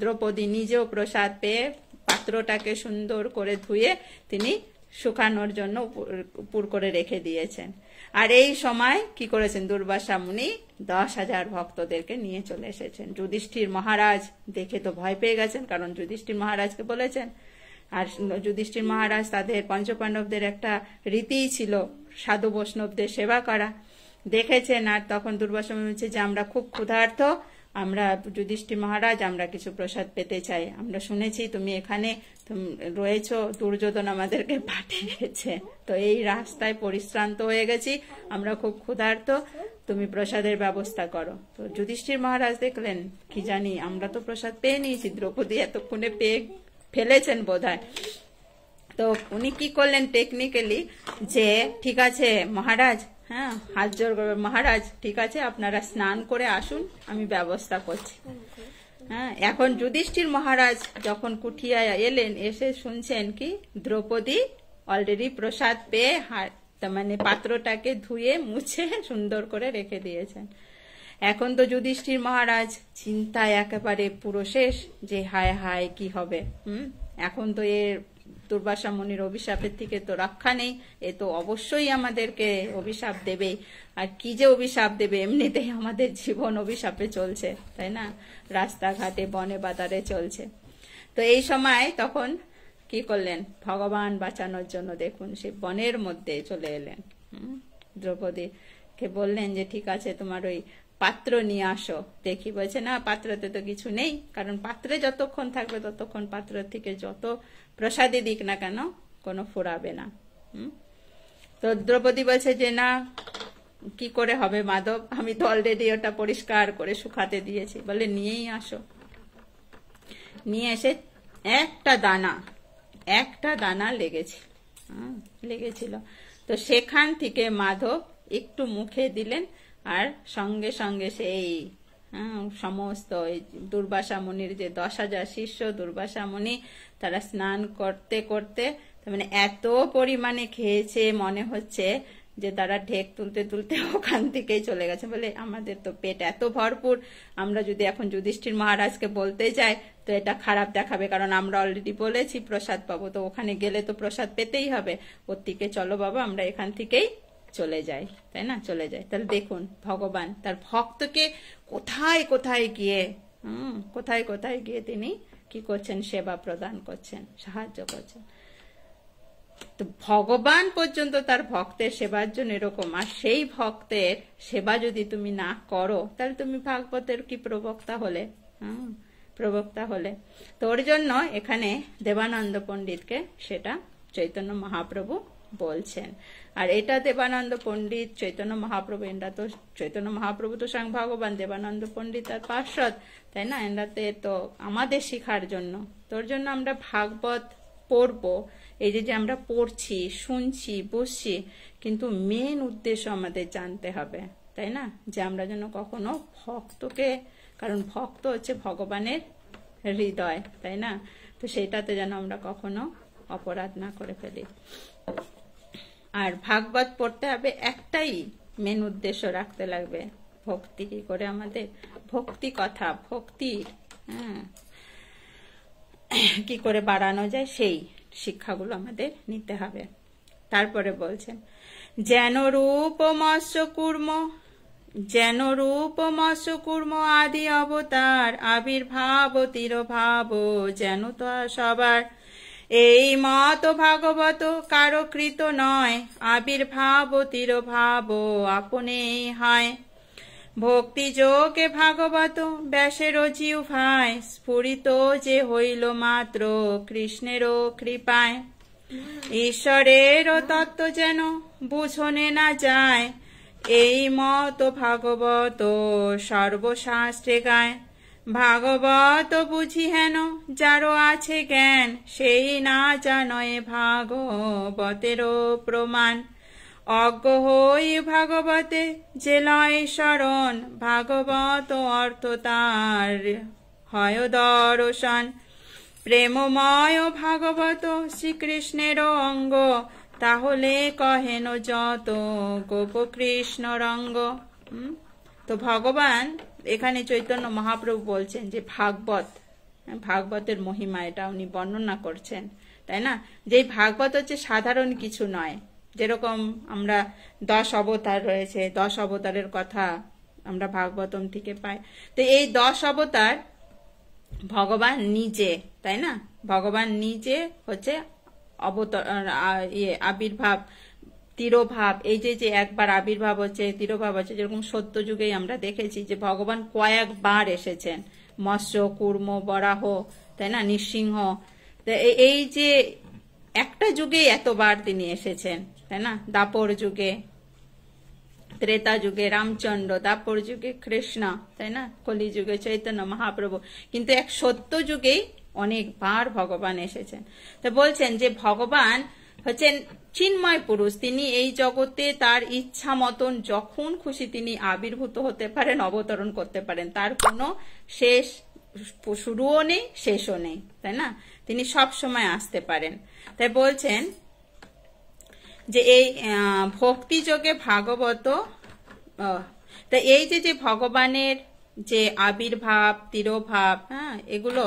দ্রৌপদী নিজেও প্রসাদ পেয়ে পাত্রটাকে সুন্দর করে ধুয়ে তিনি শুকানোর জন্য উপর করে রেখে দিয়েছেন। আর এই সময় কি করেছেন, দুর্বাসা মুনি 10,000 ভক্তদেরকে নিয়ে চলে এসেছেন। যুধিষ্ঠির মহারাজ দেখে তো ভয় পেয়ে গেছেন, কারণ যুধিষ্ঠির মহারাজকে বলেছেন। আর যুধিষ্ঠির মহারাজ তাদের পঞ্চপাণ্ডবদের একটা রীতিই ছিল সাধু বৈষ্ণবদের সেবা করা, দেখেছেন। আর তখন দুর্বাসা মুনি বলছে যে আমরা খুব ক্ষুধার্ত, আমরা যুধিষ্ঠির মহারাজ আমরা কিছু প্রসাদ পেতে চাই, আমরা শুনেছি তুমি এখানে রয়েছ, দুর্যোধন আমাদেরকে পাঠিয়েছে, তো এই রাস্তায় পরিশ্রান্ত হয়ে গেছি, আমরা খুব ক্ষুধার্ত, তুমি প্রসাদের ব্যবস্থা করো। তো যুধিষ্ঠির মহারাজ দেখলেন কি জানি আমরা তো প্রসাদ পেয়ে নিয়েছি, দ্রৌপদী এতক্ষণে পেয়ে ফেলেছেন বোধহয়। তো উনি কি করলেন টেকনিক্যালি, যে ঠিক আছে মহারাজ, হাত জোর করবে, মহারাজ ঠিক আছে আপনারা স্নান করে আসুন, আমি ব্যবস্থা করছি। এখন যুধিষ্ঠির মহারাজ যখন কুঠিয়ায় এলেন, এসে শুনছেন কি দ্রৌপদী অলরেডি প্রসাদ পেয়ে মানে পাত্রটাকে ধুয়ে মুছে সুন্দর করে রেখে দিয়েছেন। এখন তো যুধিষ্ঠির মহারাজ চিন্তায় একেবারে পুরো শেষ, যে হায় হায় কি হবে। এখন তো এর দুর্বাসা মুনির অভিশাপের থেকে তো রক্ষা নেই, এ তো অবশ্যই আমাদেরকে অভিশাপ দেবেই। আর কি যে অভিশাপ দেবে, এমনিতেই আমাদের জীবন অভিশাপে চলছে, তাই না, রাস্তাঘাটে বনে বাজারে চলছে। তো এই সময় তখন কি করলেন, ভগবান বাঁচানোর জন্য দেখুন সে বনের মধ্যে চলে এলেন। দ্রৌপদীকে বললেন যে ঠিক আছে তোমার ওই পাত্র নিয়ে আসো দেখি। বলছে না, পাত্রতে তো কিছু নেই, কারণ পাত্রে যতক্ষণ থাকবে ততক্ষণ পাত্র থেকে যত প্রসাদী দিক না কেন কোনো ফুরাবে না। তো দ্রৌপদী বলছে যে না, কি করে হবে মাধব, আমি তো অলরেডি ওটা পরিষ্কার করে শুকাতে দিয়েছি। বলে নিয়েই আসো। নিয়ে এসে একটা দানা লেগেছিল। তো সেখান থেকে মাধব একটু মুখে দিলেন, আর সঙ্গে সঙ্গে সেই সমস্ত দুর্বাসা মুনির যে 10,000 শিষ্য, দুর্বাসা মুনি তারা স্নান করতে করতে মানে এত পরিমাণে খেয়েছে, মনে হচ্ছে যে তারা ঢেক তুলতে তুলতে ওখান থেকেই চলে গেছে। বলে আমাদের তো পেট এত ভরপুর, আমরা যদি এখন যুধিষ্ঠির মহারাজকে বলতে যাই তো এটা খারাপ দেখাবে, কারণ আমরা অলরেডি বলেছি প্রসাদ পাবো, তো ওখানে গেলে তো প্রসাদ পেতেই হবে, ওর থেকে চলো বাবা আমরা এখান থেকেই চলে যাই, তাই না, চলে যাই। তাহলে দেখুন ভগবান তার ভক্তকে কোথায় কোথায় গিয়ে তিনি কি করছেন, সেবা প্রদান করছেন, সাহায্য করছেন। তো ভগবান পর্যন্ত তার ভক্তের সেবার জন্য এরকম, আর সেই ভক্তের সেবা যদি তুমি না করো তাহলে তুমি ভাগবতের কি প্রবক্তা হলে। তো ওর জন্য এখানে দেবানন্দ পণ্ডিতকে সেটা চৈতন্য মহাপ্রভু বলছেন। আর এটা দেবানন্দ পণ্ডিত, চৈতন্য মহাপ্রভু, এরা তো চৈতন্য মহাপ্রভু তো স্বয়ং ভগবান, দেবানন্দ পণ্ডিত তার পার্ষদ, তাই না, এরাতে তো আমাদের শিখার জন্য। তোর জন্য আমরা ভাগবত পড়বো, এই যে আমরা পড়ছি, শুনছি, বুঝছি, কিন্তু মেন উদ্দেশ্য আমাদের জানতে হবে, তাই না, যে আমরা যেন কখনো ভক্তকে, কারণ ভক্ত হচ্ছে ভগবানের হৃদয়, তাই না, তো সেটাতে যেন আমরা কখনো অপরাধ না করে ফেলি। আর ভাগবত পড়তে হবে একটাই মেন উদ্দেশ্য রাখতে লাগবে, ভক্তি কি করে আমাদের ভক্তি কথা, ভক্তির কি করে বাড়ানো যায় সেই শিক্ষাগুলো আমাদের নিতে হবে। তারপরে বলছেন যেন রূপ মৎস্য কুর্ম আদি অবতার আবির্ভাব তিরোভাব, যেন তো সবার এই মত ভাগবত কারো কৃত নয়, আবির্ভাব তিরোভাব আপনেই হয়। ভক্তি যোগে ভাগবত ব্যাসেরও জিহ্বায়, স্ফুরিত যে হইল মাত্র কৃষ্ণেরও কৃপায়। ঈশ্বরেরও তত্ত্ব যেন বুঝনে না যায়, এই মত ভাগবত সর্বশাস্ত্রে গায়। ভাগবত বুঝি হেন যারও আছে জ্ঞান, সেই না জানয় ভাগবতেরও প্রমাণ। অজ্ঞ হই ভাগবতে যে লয় শরণ, ভাগবত অর্থ তার হয় দর্শন। প্রেমময় ভাগবত শ্রীকৃষ্ণের অঙ্গ, তাহলে কহেন যত গোপ কৃষ্ণ রঙ্গ। তো ভগবান এখানে চৈতন্য মহাপ্রভু বলছেন যে ভাগবতের মহিমা এটা উনি বর্ণনা করছেন, তাই না? যে ভাগবত হচ্ছে সাধারণ কিছু নয়, যেরকম আমরা 10 অবতার রয়েছে, 10 অবতারের কথা আমরা ভাগবতম থেকে পাই। তো এই 10 অবতার ভগবান নিজে, তাই না? ভগবান নিজে হচ্ছে আবির্ভাব, তিরোভাব। এই যে একবার আবির্ভাব হচ্ছে, তিরোভাব হচ্ছে, যেরকম সত্য যুগেই আমরা দেখেছি যে ভগবান কয়েকবার এসেছেন, মৎস্য, কুর্ম, বরাহ, তাই না, নৃসিংহ। এই যে একটা যুগে এতবার তিনি এসেছেন, তাই না? দাপর যুগে, ত্রেতা যুগে রামচন্দ্র, দাপর যুগে কৃষ্ণ, তাই না, কলি যুগে চৈতন্য মহাপ্রভু। কিন্তু এক সত্য যুগেই অনেকবার ভগবান এসেছেন। তো বলছেন যে ভগবান হচ্ছেন চিন্ময় পুরুষ, তিনি এই জগতে তার ইচ্ছা মতন যখন খুশি তিনি আবির্ভূত হতে পারেন, অবতরণ করতে পারেন। তার কোনো শেষ, শুরুও নেই, শেষও নেই, তাই না? তিনি সব সময় আসতে পারেন। তাই বলছেন যে এই ভক্তি যোগে ভাগবত, তা এই যে ভগবানের যে আবির্ভাব, তিরোভাব, হ্যাঁ, এগুলো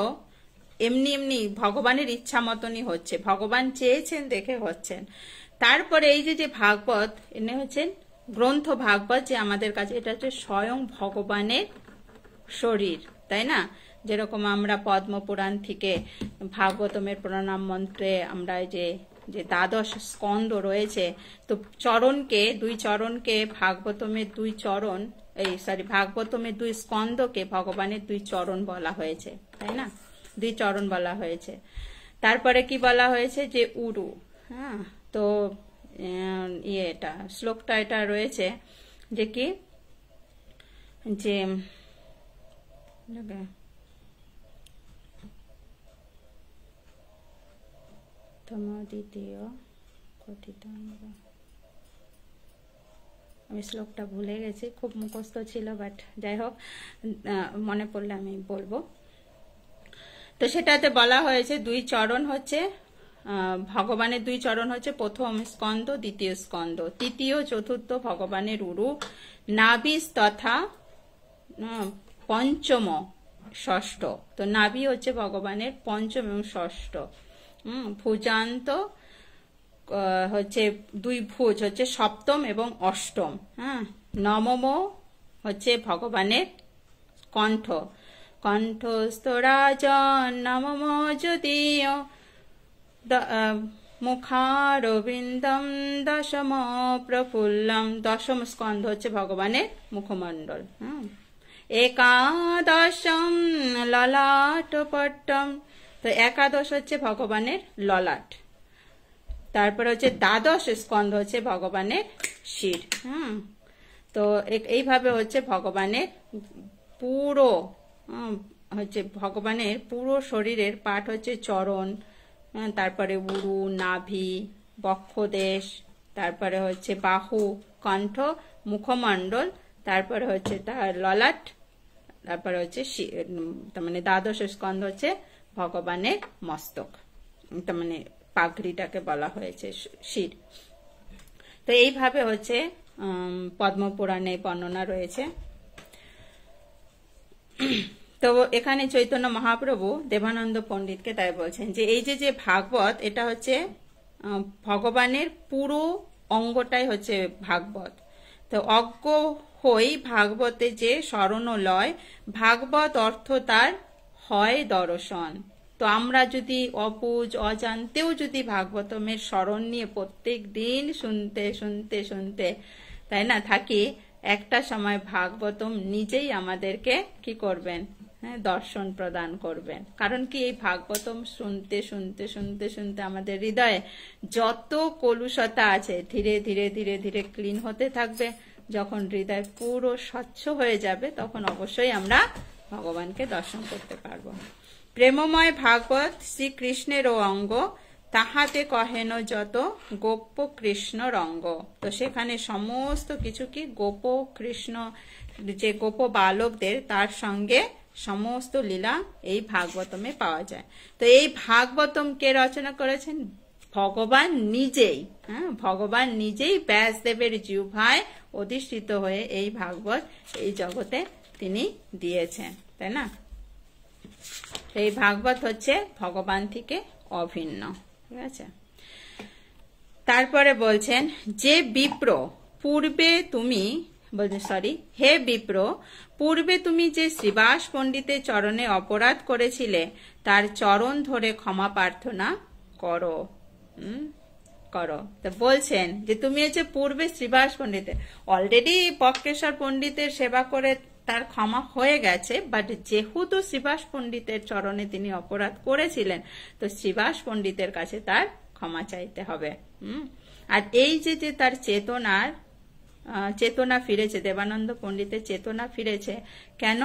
এমনি এমনি ভগবানের ইচ্ছা মতনই হচ্ছে, ভগবান চেয়েছেন দেখে হচ্ছেন। তারপরে এই যে ভাগবত এনে হচ্ছেন গ্রন্থ ভাগবত, যে আমাদের কাছে এটা হচ্ছে স্বয়ং ভগবানের শরীর, তাই না? যেরকম আমরা পদ্মপুরাণ থেকে ভাগবতমের প্রণাম মন্ত্রে আমরা যে 12 স্কন্ধ রয়েছে, তো চরণকে, 2 চরণকে ভাগবতমের 2 চরণ, ভাগবতমের 2 স্কন্ধকে ভগবানের 2 চরণ বলা হয়েছে, তাই না? 2 চরণ বলা হয়েছে। তারপরে কি বলা হয়েছে যে উরু, হ্যাঁ। তো এটা শ্লোকটা এটা রয়েছে যে কি, যে দ্বিতীয় কথিত, আমি শ্লোকটা ভুলে গেছি, খুব মুখস্থ ছিল, বাট যাই হোক মনে পড়লে আমি বলবো। তো সেটাতে বলা হয়েছে 2 চরণ হচ্ছে ভগবানের, 2 চরণ হচ্ছে প্রথম স্কন্ধ, দ্বিতীয় স্কন্ধ, তৃতীয়, চতুর্থ ভগবানের উরু, নাভিস তথা পঞ্চম, ষষ্ঠ। তো নাভি হচ্ছে ভগবানের পঞ্চম এবং ষষ্ঠ। ভুজান্ত হচ্ছে 2 ভুজ হচ্ছে সপ্তম এবং অষ্টম। হ্যাঁ, নবম হচ্ছে ভগবানের কণ্ঠ, কণ্ঠস্থ রাজন নবম যদিও, মুখারবিন্দম দশম প্রফুল্লম, দশম স্কন্ধ হচ্ছে ভগবানের মুখমণ্ডল। একাদশম ললাট পট্টম, তো একাদশ হচ্ছে ভগবানের ললাট। তারপরে হচ্ছে 12 স্কন্ধ হচ্ছে ভগবানের শির। তো এইভাবে হচ্ছে ভগবানের পুরো, হচ্ছে ভগবানের পুরো শরীরের পাঠ হচ্ছে চরণ, তারপরে উরু, নাভি, বক্ষদেশ, তারপরে হচ্ছে বাহু, কণ্ঠ, মুখমণ্ডল, তারপরে হচ্ছে তার ললাট, তারপরে হচ্ছে তার মানে 12 স্কন্ধ হচ্ছে ভগবানের মস্তক, তার মানে পাগড়িটাকে বলা হয়েছে শির। তো এইভাবে হচ্ছে পদ্মপুরাণে বর্ণনা রয়েছে। তো এখানে চৈতন্য মহাপ্রভু দেবানন্দ পণ্ডিতকে তাই বলছেন যে এই যে ভাগবত, এটা হচ্ছে ভগবানের পুরো অঙ্গটাই হচ্ছে ভাগবত। তো অজ্ঞ হই ভাগবতে যে শরণ লয়, ভাগবত অর্থ তার হয় দর্শন। তো আমরা যদি অবুঝ অজান্তেও যদি ভাগবতমের স্মরণ নিয়ে প্রত্যেক দিন শুনতে শুনতে শুনতে, তাই না, থাকি, একটা সময় ভাগবতম নিজেই আমাদেরকে কি করবেন, দর্শন প্রদান করবেন। কারণ কি, এই ভাগবতম শুনতে শুনতে শুনতে শুনতে আমাদের হৃদয়ে যত কলুষতা আছে ধীরে ধীরে ধীরে ধীরে ক্লিন হতে থাকবে। যখন হৃদয় পুরো স্বচ্ছ হয়ে যাবে, তখন অবশ্যই আমরা ভগবানকে দর্শন করতে পারবো। প্রেমময় ভাগবত শ্রীকৃষ্ণেরও অঙ্গ, তাহাতে কহেন যত গোপ কৃষ্ণ রঙ্গ। তো সেখানে সমস্ত কিছু কি গোপ কৃষ্ণ, যে গোপ বালকদের, তার সঙ্গে সমস্ত লীলা এই ভাগবতমে পাওয়া যায়। তো এই ভাগবতম কে রচনা করেছেন? ভগবান নিজেই, ভগবান নিজেই ব্যাসদেবের জিহ্বায় অধিষ্ঠিত হয়ে এই ভাগবত এই জগতে তিনি দিয়েছেন, তাই না? এই ভাগবত হচ্ছে ভগবান থেকে অভিন্ন, ঠিক আছে? তারপরে বলছেন যে বিপ্র পূর্বে তুমি হে বিপ্র, পূর্বে তুমি যে শ্রীবাস পণ্ডিতের চরণে অপরাধ করেছিলে তার চরণ ধরে ক্ষমা প্রার্থনা করো। তো বলছেন যে তুমি হচ্ছে পূর্বে শ্রীবাস পণ্ডিতের, অলরেডি বক্রেশ্বর পণ্ডিতের সেবা করে তার ক্ষমা হয়ে গেছে, বাট যেহেতু শ্রীবাস পণ্ডিতের চরণে তিনি অপরাধ করেছিলেন, তো শ্রীবাস পণ্ডিতের কাছে তার ক্ষমা চাইতে হবে। আর এই যে তার চেতনা ফিরেছে, দেবানন্দ পণ্ডিতের চেতনা ফিরেছে কেন?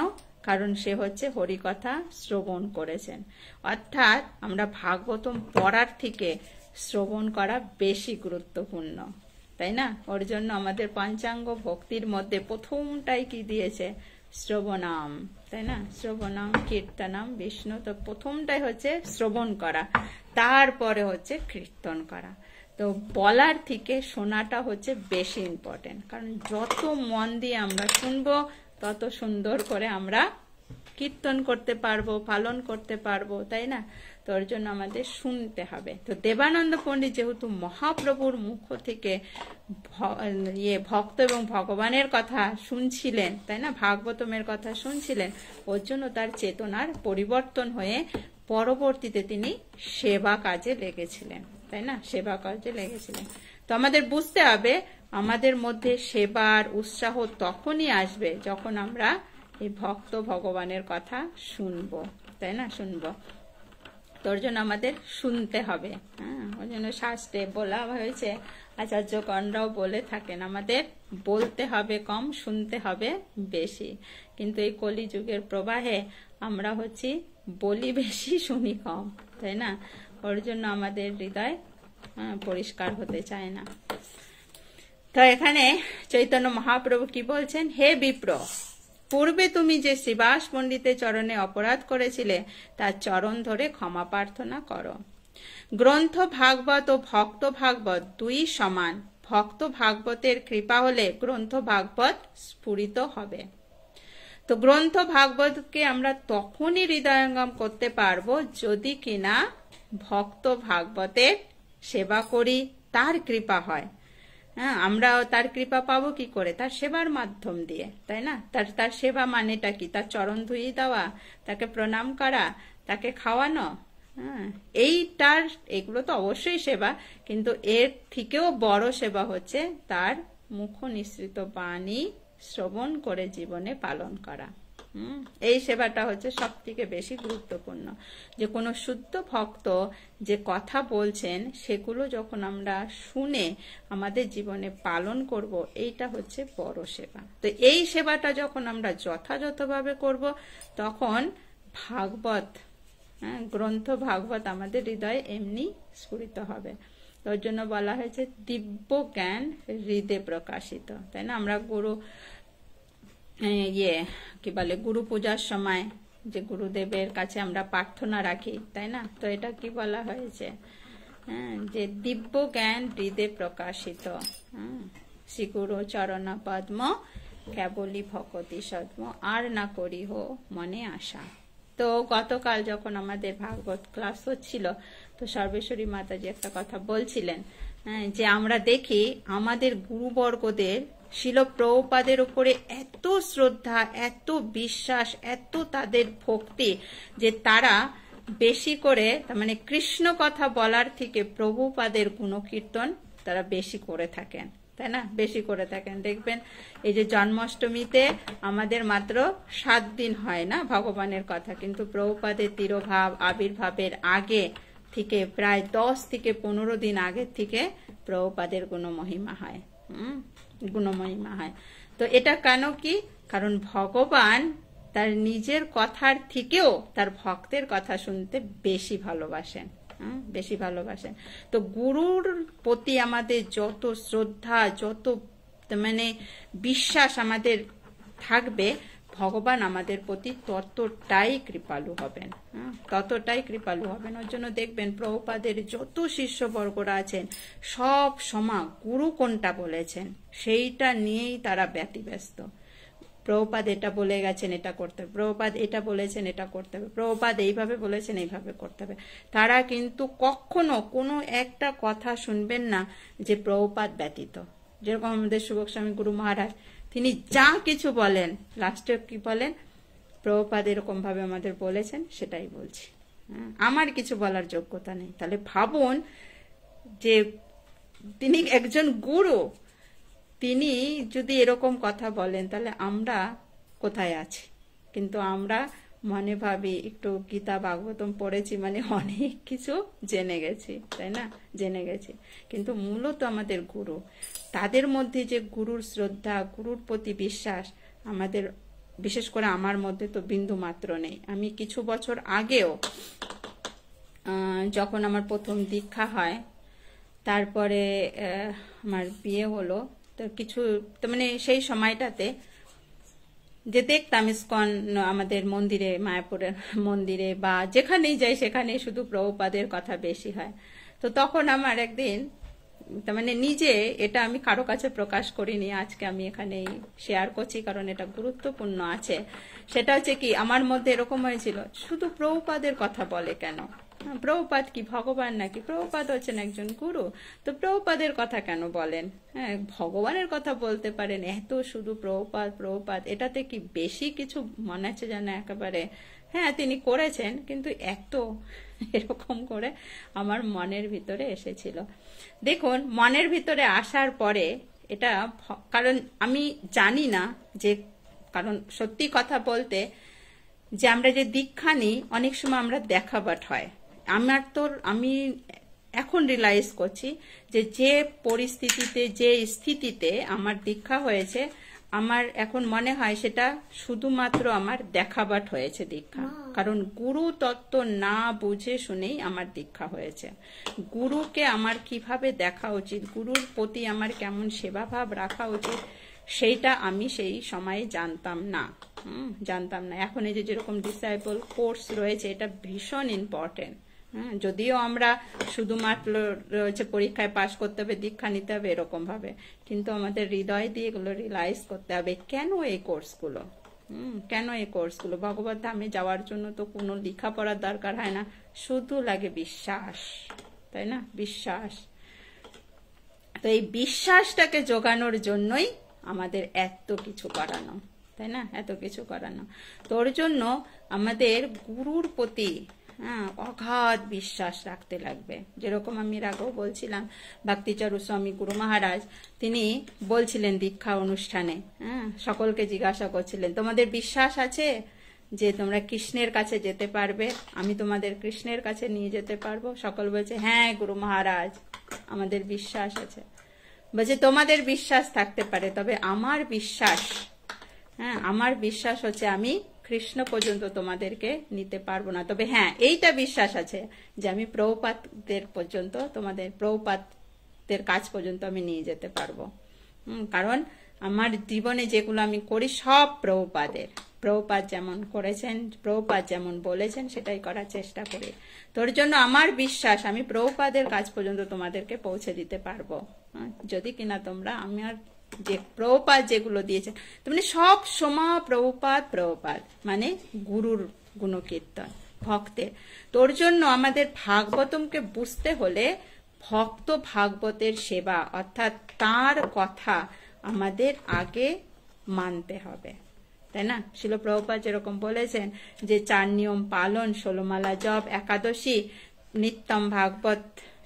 কারণ সে হচ্ছে হরিকথা শ্রবণ করেছেন। অর্থাৎ আমরা ভাগবতম পড়ার থেকে শ্রবণ করা বেশি গুরুত্বপূর্ণ, তাই না? ওর জন্য আমাদের পঞ্চাঙ্গ ভক্তির মধ্যে প্রথমটাই কি দিয়েছে? শ্রবণাম, তাই না? শ্রবণাম কীর্তনাম বিষ্ণু। তো প্রথমটাই হচ্ছে শ্রবণ করা, তারপরে হচ্ছে কীর্তন করা। তো বলার থেকে শোনাটা হচ্ছে বেশি ইম্পর্টেন্ট, কারণ যত মন দিয়ে আমরা শুনবো তত সুন্দর করে আমরা কীর্তন করতে পারবো, পালন করতে পারবো, তাই না? তো ওর জন্য আমাদের শুনতে হবে। তো দেবানন্দ পণ্ডিত যেহেতু মহাপ্রভুর মুখ থেকে ভক্ত এবং ভগবানের কথা শুনছিলেন, তাই না, ভাগবতমের কথা শুনছিলেন, ওর জন্য তার চেতনার পরিবর্তন হয়ে পরবর্তীতে তিনি সেবা কাজে লেগেছিলেন, তাই না? সেবা কাজে লেগেছিলেন। তো আমাদের বুঝতে হবে আমাদের মধ্যে সেবার উৎসাহ তখনই আসবে যখন আমরা এই ভক্ত ভগবানের কথা শুনবো, তাই না? শুনবো। তোর জন্য আমাদের শুনতে হবে। ওই জন্য শাস্ত্রে বলা হয়েছে, আচার্যগণরাও বলে থাকেন, আমাদের বলতে হবে কম, শুনতে হবে বেশি। কিন্তু এই কলিযুগের প্রবাহে আমরা হচ্ছি বলি বেশি, শুনি কম, তাই না? ওর জন্য আমাদের হৃদয় পরিষ্কার হতে চায় না। তো এখানে চৈতন্য মহাপ্রভু কি বলছেন? হে বিপ্র, পূর্বে তুমি যে শ্রীবাস পণ্ডিতের চরণে অপরাধ করেছিলে তার চরণ ধরে ক্ষমা প্রার্থনা করো। গ্রন্থ ভাগবত ও ভক্ত ভাগবত দুই সমান। ভক্ত ভাগবতের কৃপা হলে গ্রন্থ ভাগবত স্ফুরিত হবে। তো গ্রন্থ ভাগবতকে আমরা তখনই হৃদয়ঙ্গম করতে পারবো যদি কিনা ভক্ত ভাগবতের সেবা করি, তার কৃপা হয়। আমরা তার কৃপা পাবো কি করে? তার সেবার মাধ্যম দিয়ে, তাই না? তার সেবা মানেটা কি? তার চরণ ধুয়ে দেওয়া, তাকে প্রণাম করা, তাকে খাওয়ানো, এগুলো তো অবশ্যই সেবা, কিন্তু এর থেকেও বড় সেবা হচ্ছে তার মুখ নিঃসৃত বাণী শ্রবণ করে জীবনে পালন করা। এই সেবাটা হচ্ছে সব থেকে বেশি গুরুত্বপূর্ণ। যে কোনো শুদ্ধ ভক্ত যে কথা বলছেন সেগুলো যখন আমরা শুনে আমাদের জীবনে পালন করব, এইটা হচ্ছে বড় সেবা। তো এই সেবাটা যখন আমরা যথাযথভাবে করব, তখন ভাগবত, গ্রন্থ ভাগবত আমাদের হৃদয়ে এমনি স্ফুরিত হবে। তোর জন্য বলা হয়েছে দিব্য জ্ঞান হৃদয়ে প্রকাশিত, তাই না? আমরা গুরু পূজার সময় যে গুরুদেবের কাছে আমরা প্রার্থনা রাখি, তাই না? তো এটা কি বলা হয়েছে? যে দিব্য জ্ঞান হৃদয়ে প্রকাশিত, শ্রী গুরু চরণ পদ্ম কেবলি ভকতি সদ্ম, আর না করি হো মনে আশা। তো গতকাল যখন আমাদের ভাগবত ক্লাস হচ্ছিল, তো সর্বেশ্বরী মাতাজি একটা কথা বলছিলেন, যে আমরা দেখি আমাদের গুরুবর্গদের শিল প্রভুপাদের উপরে এত শ্রদ্ধা, এত বিশ্বাস, এত তাদের ভক্তি, যে তারা বেশি করে, মানে কৃষ্ণ কথা বলার থেকে প্রভুপাদের গুণকীর্তন তারা বেশি করে থাকেন, তাই না? বেশি করে থাকেন। দেখবেন এই যে জন্মাষ্টমীতে আমাদের মাত্র 7 দিন হয় না ভগবানের কথা, কিন্তু প্রভুপাদের তিরোভাব আবির্ভাবের আগে থেকে প্রায় 10 থেকে 15 দিন আগের থেকে প্রভুপাদের গুণমহিমা হয়, গুণমহিমা হয়। তো এটা কেন কি? কারণ ভগবান তার নিজের কথার থেকেও তার ভক্তের কথা শুনতে বেশি ভালোবাসেন, বেশি ভালোবাসেন। তো গুরুর প্রতি আমাদের যত শ্রদ্ধা, যত মানে বিশ্বাস আমাদের থাকবে, ভগবান আমাদের প্রতি ততটাই কৃপালু হবেন, ততটাই কৃপালু হবেন। ওর জন্য দেখবেন প্রভুপাদের যত শিষ্যবর্গরা আছেন সব সময় গুরু কোনটা বলেছেন সেইটা নিয়েই তারা ব্যতিব্যস্ত। প্রভুপাদ এটা বলে গেছেন, এটা করতে হবে, প্রভুপাদ এটা বলেছেন, এটা করতে হবে, প্রভুপাদ এইভাবে বলেছেন, এইভাবে করতে হবে। তারা কিন্তু কখনো কোনো একটা কথা শুনবেন না যে প্রভুপাদ ব্যতীত। যেরকম আমাদের সুবক স্বামী গুরু মহারাজ, তিনি যা কিছু বলেন লাস্টে কি বলেন, প্রভুপাদ এরকম ভাবে আমাদের বলেছেন সেটাই বলছি, আমার কিছু বলার যোগ্যতা নেই। তাহলে ভাবুন যে তিনি একজন গুরু, তিনি যদি এরকম কথা বলেন তাহলে আমরা কোথায় আছি? কিন্তু আমরা মনে ভাবি একটু গীতা ভাগবতম পড়েছি মানে অনেক কিছু জেনে গেছি, তাই না? জেনে গেছি, কিন্তু মূলত আমাদের গুরু, তাদের মধ্যে যে গুরুর শ্রদ্ধা, গুরুর প্রতি বিশ্বাস আমাদের, বিশেষ করে আমার মধ্যে তো বিন্দু মাত্র নেই। আমি কিছু বছর আগেও যখন আমার প্রথম দীক্ষা হয়, তারপরে আমার বিয়ে হলো, তো কিছু মানে সেই সময়টাতে যে দেখতাম ইসকন আমাদের মন্দিরে, মায়াপুরের মন্দিরে বা যেখানেই যাই সেখানে শুধু প্রভুপাদের কথা বেশি হয়। তো তখন আমার একদিন, তার মানে নিজে এটা আমি কারো কাছে প্রকাশ করিনি, আজকে আমি এখানে শেয়ার করছি কারণ এটা গুরুত্বপূর্ণ আছে। সেটা হচ্ছে কি, আমার মধ্যে এরকম হয়েছিল, শুধু প্রভুপাদের কথা বলে কেন? প্রভুপাদ কি ভগবান নাকি? প্রভুপাদ হচ্ছেন একজন গুরু, তো প্রভুপাদের কথা কেন বলেন? হ্যাঁ, ভগবানের কথা বলতে পারেন, এত শুধু প্রভুপাদ প্রভুপাদ, এটাতে কি বেশি কিছু মনে হচ্ছে যেন একেবারে, হ্যাঁ তিনি করেছেন, কিন্তু এত এরকম করে আমার মনের ভিতরে এসেছিল। দেখুন, মনের ভিতরে আসার পরে এটা, কারণ আমি জানি না যে, কারণ সত্যি কথা বলতে যে আমরা যে দীক্ষা নিই অনেক সময় আমরা দেখাবাট হয়। আমি এখন রিয়েলাইজ করছি যে যে পরিস্থিতিতে, যে স্থিতিতে আমার দীক্ষা হয়েছে, আমার এখন মনে হয় সেটা শুধুমাত্র আমার দেখাবাট হয়েছে দীক্ষা। কারণ গুরু তত্ত্ব না বুঝে শুনেই আমার দীক্ষা হয়েছে। গুরুকে আমার কিভাবে দেখা উচিত, গুরুর প্রতি আমার কেমন সেবাভাব রাখা উচিত, সেইটা আমি সেই সময়ে জানতাম না। এখন এই যে যেরকম ডিসাইপল কোর্স রয়েছে, এটা ভীষণ ইম্পর্টেন্ট। যদিও আমরা শুধুমাত্র রয়েছে পরীক্ষায় পাশ করতে হবে, দীক্ষা নিতে হবে এরকম ভাবে, কিন্তু আমাদের হৃদয় দিয়ে এগুলো রিয়েলাইজ করতে হবে কেন এই কোর্সগুলো, কেন এই কোর্সগুলো। ভগবত ধামে যাওয়ার জন্য তো কোনো লেখাপড়ার দরকার হয় না, শুধু লাগে বিশ্বাস, তাই না? বিশ্বাস। তো এই বিশ্বাসটাকে জোগানোর জন্যই আমাদের এত কিছু করানো, তাই না? এত কিছু করানো। তোর জন্য আমাদের গুরুর প্রতি অগাধ বিশ্বাস রাখতে লাগবে। যেরকম আমি আগেও বলছিলাম, ভক্তিচারু স্বামী গুরু মহারাজ তিনি বলছিলেন দীক্ষা অনুষ্ঠানে, সকলকে জিজ্ঞাসা করছিলেন, তোমাদের বিশ্বাস আছে যে তোমরা কৃষ্ণের কাছে যেতে পারবে? আমি তোমাদের কৃষ্ণের কাছে নিয়ে যেতে পারবো? সকল বলছে হ্যাঁ গুরু মহারাজ, আমাদের বিশ্বাস আছে। বলছে তোমাদের বিশ্বাস থাকতে পারে, তবে আমার বিশ্বাস, আমার বিশ্বাস হচ্ছে আমি কৃষ্ণ পর্যন্ত তোমাদেরকে নিতে পারবো না। তবে হ্যাঁ, এইটা বিশ্বাস আছে যে আমি প্রভুপাদের পর্যন্ত, তোমাদের প্রভুপাদের কাজ পর্যন্ত আমি নিয়ে যেতে পারবো। কারণ আমার জীবনে যেগুলো আমি করি সব প্রভুপাদের, প্রভুপাদ যেমন করেছেন, প্রভুপাদ যেমন বলেছেন সেটাই করার চেষ্টা করি। তোর জন্য আমার বিশ্বাস আমি প্রভুপাদের কাজ পর্যন্ত তোমাদেরকে পৌঁছে দিতে পারবো, যদি কিনা তোমরা আমার যে প্রভুপাদ যেগুলো দিয়েছেন, মানে সব সময় প্রভুপাদ মানে গুরুর গুণকীর্তন, ভক্তের। তোর জন্য আমাদের ভাগবতমকে বুঝতে হলে ভক্ত ভাগবতের সেবা, অর্থাৎ তার কথা আমাদের আগে মানতে হবে, তাই না? শিল প্রভুপাদ যেরকম বলেছেন যে 4 নিয়ম পালন, 16 মালা জপ, একাদশী, নিত্যম ভাগবত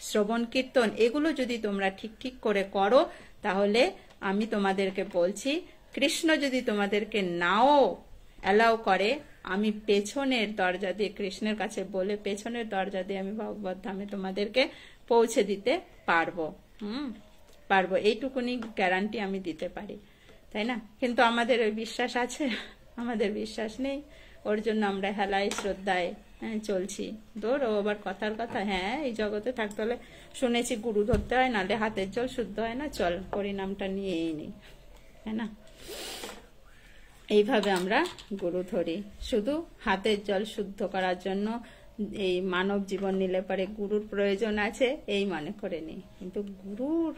শ্রবণ কীর্তন, এগুলো যদি তোমরা ঠিক ঠিক করে করো, তাহলে আমি তোমাদেরকে বলছি, কৃষ্ণ যদি তোমাদেরকে নাও অ্যালাউ করে, আমি পেছনের দরজা দিয়ে, কৃষ্ণের কাছে বলে পেছনের দরজা দিয়ে আমি ভগবত ধামে তোমাদেরকে পৌঁছে দিতে পারবো। পারবো, এইটুকুনি গ্যারান্টি আমি দিতে পারি, তাই না? কিন্তু আমাদের ওই বিশ্বাস আছে? আমাদের বিশ্বাস নেই। ওর জন্য আমরা হেলায় শ্রদ্ধায় চলছি। ধর ও আবার কথার কথা, হ্যাঁ এই জগতে থাকতে হলে শুনেছি গুরু ধরতে হয়, নালে হাতের জল শুদ্ধ হয় না, চল হরিনামটা নিয়েই নেই, তাই না? এইভাবে আমরা গুরু ধরি। শুধু হাতের জল শুদ্ধ করার জন্য এই মানব জীবন নিলে পরে গুরুর প্রয়োজন আছে এই মনে করে নিই, কিন্তু গুরুর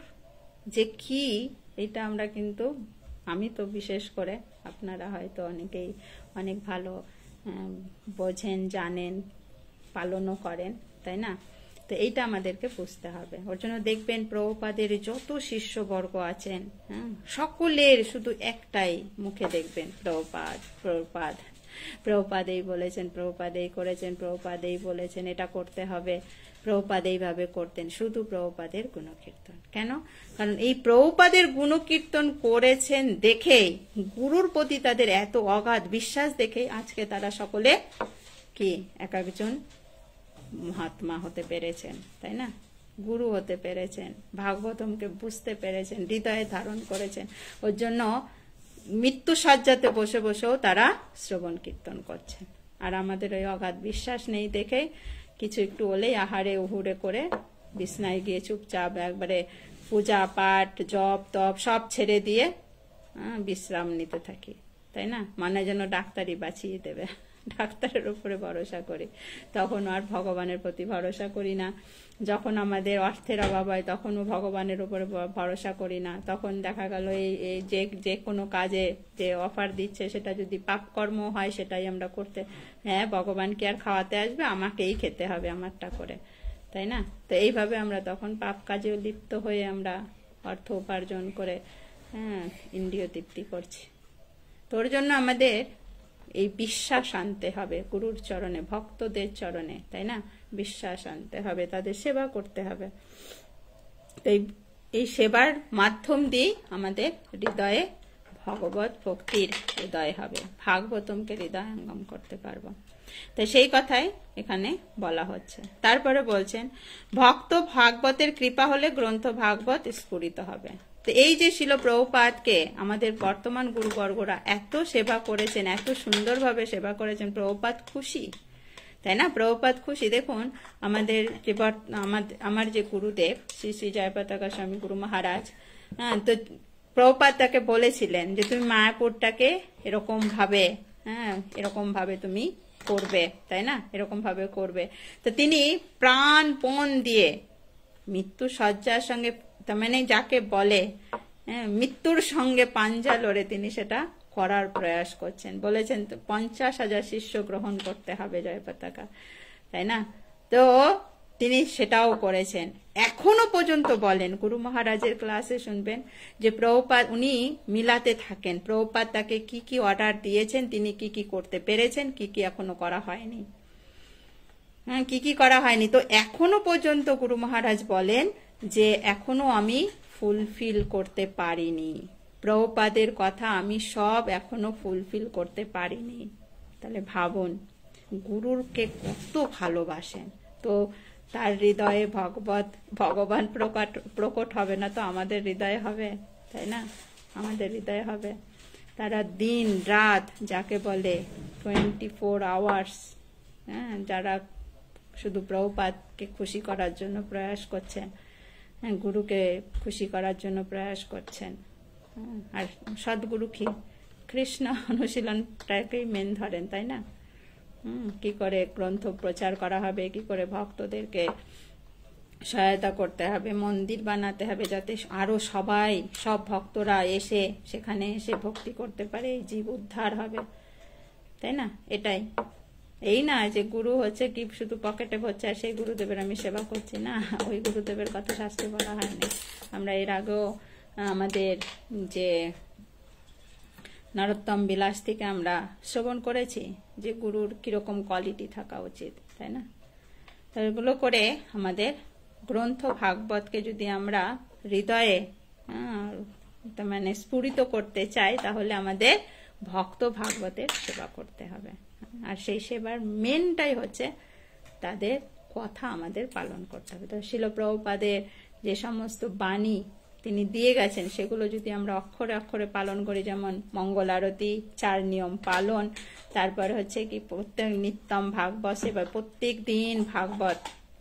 যে কি এটা আমরা কিন্তু, আমি তো বিশেষ করে, আপনারা হয়তো অনেকেই অনেক ভালো বোঝেন, জানেন, পালনও করেন, তাই না? তো এইটা আমাদেরকে বুঝতে হবে। ওর জন্য দেখবেন প্রভুপাদের যত শিষ্যবর্গ আছেন, সকলের শুধু একটাই মুখে দেখবেন প্রভুপাদ প্রভুপাদ। প্রভুপাদ এই বলেছেন, প্রভুপাদ এই করেছেন, প্রভুপাদ এই বলেছেন, এটা করতে হবে, প্রভুপাদ এইভাবে করতেন, শুধু প্রভুপাদের গুণকীর্তন। কেন? কারণ এই প্রভুপাদের গুণকীর্তন করেছেন দেখেই, গুরুর প্রতি তাদের এত অগাধ বিশ্বাস দেখেই আজকে তারা সকলে কি এক একজন মহাত্মা হতে পেরেছেন, তাই না? গুরু হতে পেরেছেন, ভাগবতমকে বুঝতে পেরেছেন, হৃদয়ে ধারণ করেছেন। ওর জন্য মৃত্যু সজ্জাতে বসে বসেও তারা শ্রবণ কীর্তন করছেন। আর আমাদের ওই অগাধ বিশ্বাস নেই দেখে কিছু একটু হলেই আহারে উহুড়ে করে বিছনায় গিয়ে চুপচাপ একবারে পূজা পাঠ জপ তপ সব ছেড়ে দিয়ে বিশ্রাম নিতে থাকি, তাই না? মানে যেন ডাক্তারই বাঁচিয়ে দেবে, ডাক্তারের উপরে ভরসা করি, তখন আর ভগবানের প্রতি ভরসা করি না। যখন আমাদের অর্থের অভাব হয় তখনও ভগবানের উপরে ভরসা করি না। তখন দেখা গেল এই যে কোনো কাজে যে অফার দিচ্ছে সেটা যদি পাপ কর্ম হয় সেটাই আমরা করতে, হ্যাঁ ভগবান কি আর খাওয়াতে আসবে, আমাকেই খেতে হবে আমারটা করে, তাই না? তো এইভাবে আমরা তখন পাপ কাজেও লিপ্ত হয়ে আমরা অর্থ উপার্জন করে ইন্দ্রিয় তৃপ্তি করছি। তোর জন্য আমাদের এই বিশ্বাস আনতে হবে গুরুর চরণে, ভক্তদের চরণে, তাই না? বিশ্বাস আনতে হবে, তাদের সেবা করতে হবে। এই সেবার মাধ্যম দিয়ে আমাদের হৃদয়ে ভগবত ভক্তির হৃদয় হবে, ভাগবতমকে হৃদয়ঙ্গম করতে পারবো। তো সেই কথাই এখানে বলা হচ্ছে। তারপরে বলছেন ভক্ত ভাগবতের কৃপা হলে গ্রন্থ ভাগবত স্ফুরিত হবে। তো এই যে শিল প্রভুপাদকে আমাদের বর্তমান গুরুবর্গরা এত সেবা করেছেন, এত সুন্দরভাবে সেবা করেছেন, প্রভুপাদ খুশি, তাই না? প্রভুপাদ খুশি। দেখুন আমাদের যে আমার যে গুরুদেব শ্রী শ্রী জয়পতাকা স্বামী গুরু মহারাজ, তো প্রভুপাদ তাকে বলেছিলেন যে তুমি মায়াপুরটাকে এরকম ভাবে তুমি করবে, তাই না? এরকম ভাবে করবে। তো তিনি প্রাণপণ দিয়ে মৃত্যু শয্যার সঙ্গে, তার মানে যাকে বলে মৃত্যুর সঙ্গে পাঞ্জা লড়ে তিনি সেটা করার প্রয়াস করছেন। বলেছেন 50,000 শিষ্য গ্রহণ করতে হবে জয় পতাকা, তাই না? তো তিনি সেটাও করেছেন। এখনো পর্যন্ত বলেন, গুরু মহারাজের ক্লাসে শুনবেন যে প্রভুপাদ উনি মিলাতে থাকেন, প্রভুপাদ তাকে কি কি অর্ডার দিয়েছেন, তিনি কি কি করতে পেরেছেন, কি কি এখনো করা হয়নি, কি কি করা হয়নি। তো এখনো পর্যন্ত গুরু মহারাজ বলেন যে এখনো আমি ফুলফিল করতে পারিনি, প্রভুপাদের কথা আমি সব এখনো ফুলফিল করতে পারিনি। তাহলে ভাবুন গুরুরকে কত ভালোবাসেন। তো তার হৃদয়ে ভগবান প্রকট হবে না তো আমাদের হৃদয়ে হবে, তাই না? আমাদের হৃদয়ে হবে। তারা দিন রাত যাকে বলে 24 আওয়ার্স, যারা শুধু প্রভুপাদকে খুশি করার জন্য প্রয়াস করছেন, গুরুকে খুশি করার জন্য প্রয়াস করছেন। আর সদ্গুরু কি কৃষ্ণ অনুশীলনটাকেই মেন ধরেন, তাই না? কি করে গ্রন্থ প্রচার করা হবে, কি করে ভক্তদেরকে সহায়তা করতে হবে, মন্দির বানাতে হবে যাতে আরো সব ভক্তরা এসে সেখানে এসে ভক্তি করতে পারে, জীব উদ্ধার হবে, তাই না? এটাই, এই না যে গুরু হচ্ছে কি শুধু পকেটে ভরছে আর সেই গুরুদেবের আমি সেবা করছি না, ওই গুরুদেবের কথা শাস্ত্রে বলা হয়নি। আমরা এর আগেও আমাদের যে নরোত্তম বিলাস থেকে আমরা শ্রবণ করেছি যে গুরুর কিরকম কোয়ালিটি থাকা উচিত, তাই না? তো এগুলো করে আমাদের গ্রন্থ ভাগবতকে যদি আমরা হৃদয়ে মানে স্ফুরিত করতে চাই তাহলে আমাদের ভক্ত ভাগবতের সেবা করতে হবে। আর সেই সেবার মেনটাই হচ্ছে তাদের কথা আমাদের পালন করতে হবে। তো শিল প্রভুপাদের যে সমস্ত বাণী তিনি দিয়ে গেছেন সেগুলো যদি আমরা অক্ষরে অক্ষরে পালন করি, যেমন মঙ্গল আরতি, 4 নিয়ম পালন, তারপরে হচ্ছে কি প্রত্যেক নিত্যম ভাগবত সেবা, প্রত্যেক দিন ভাগবত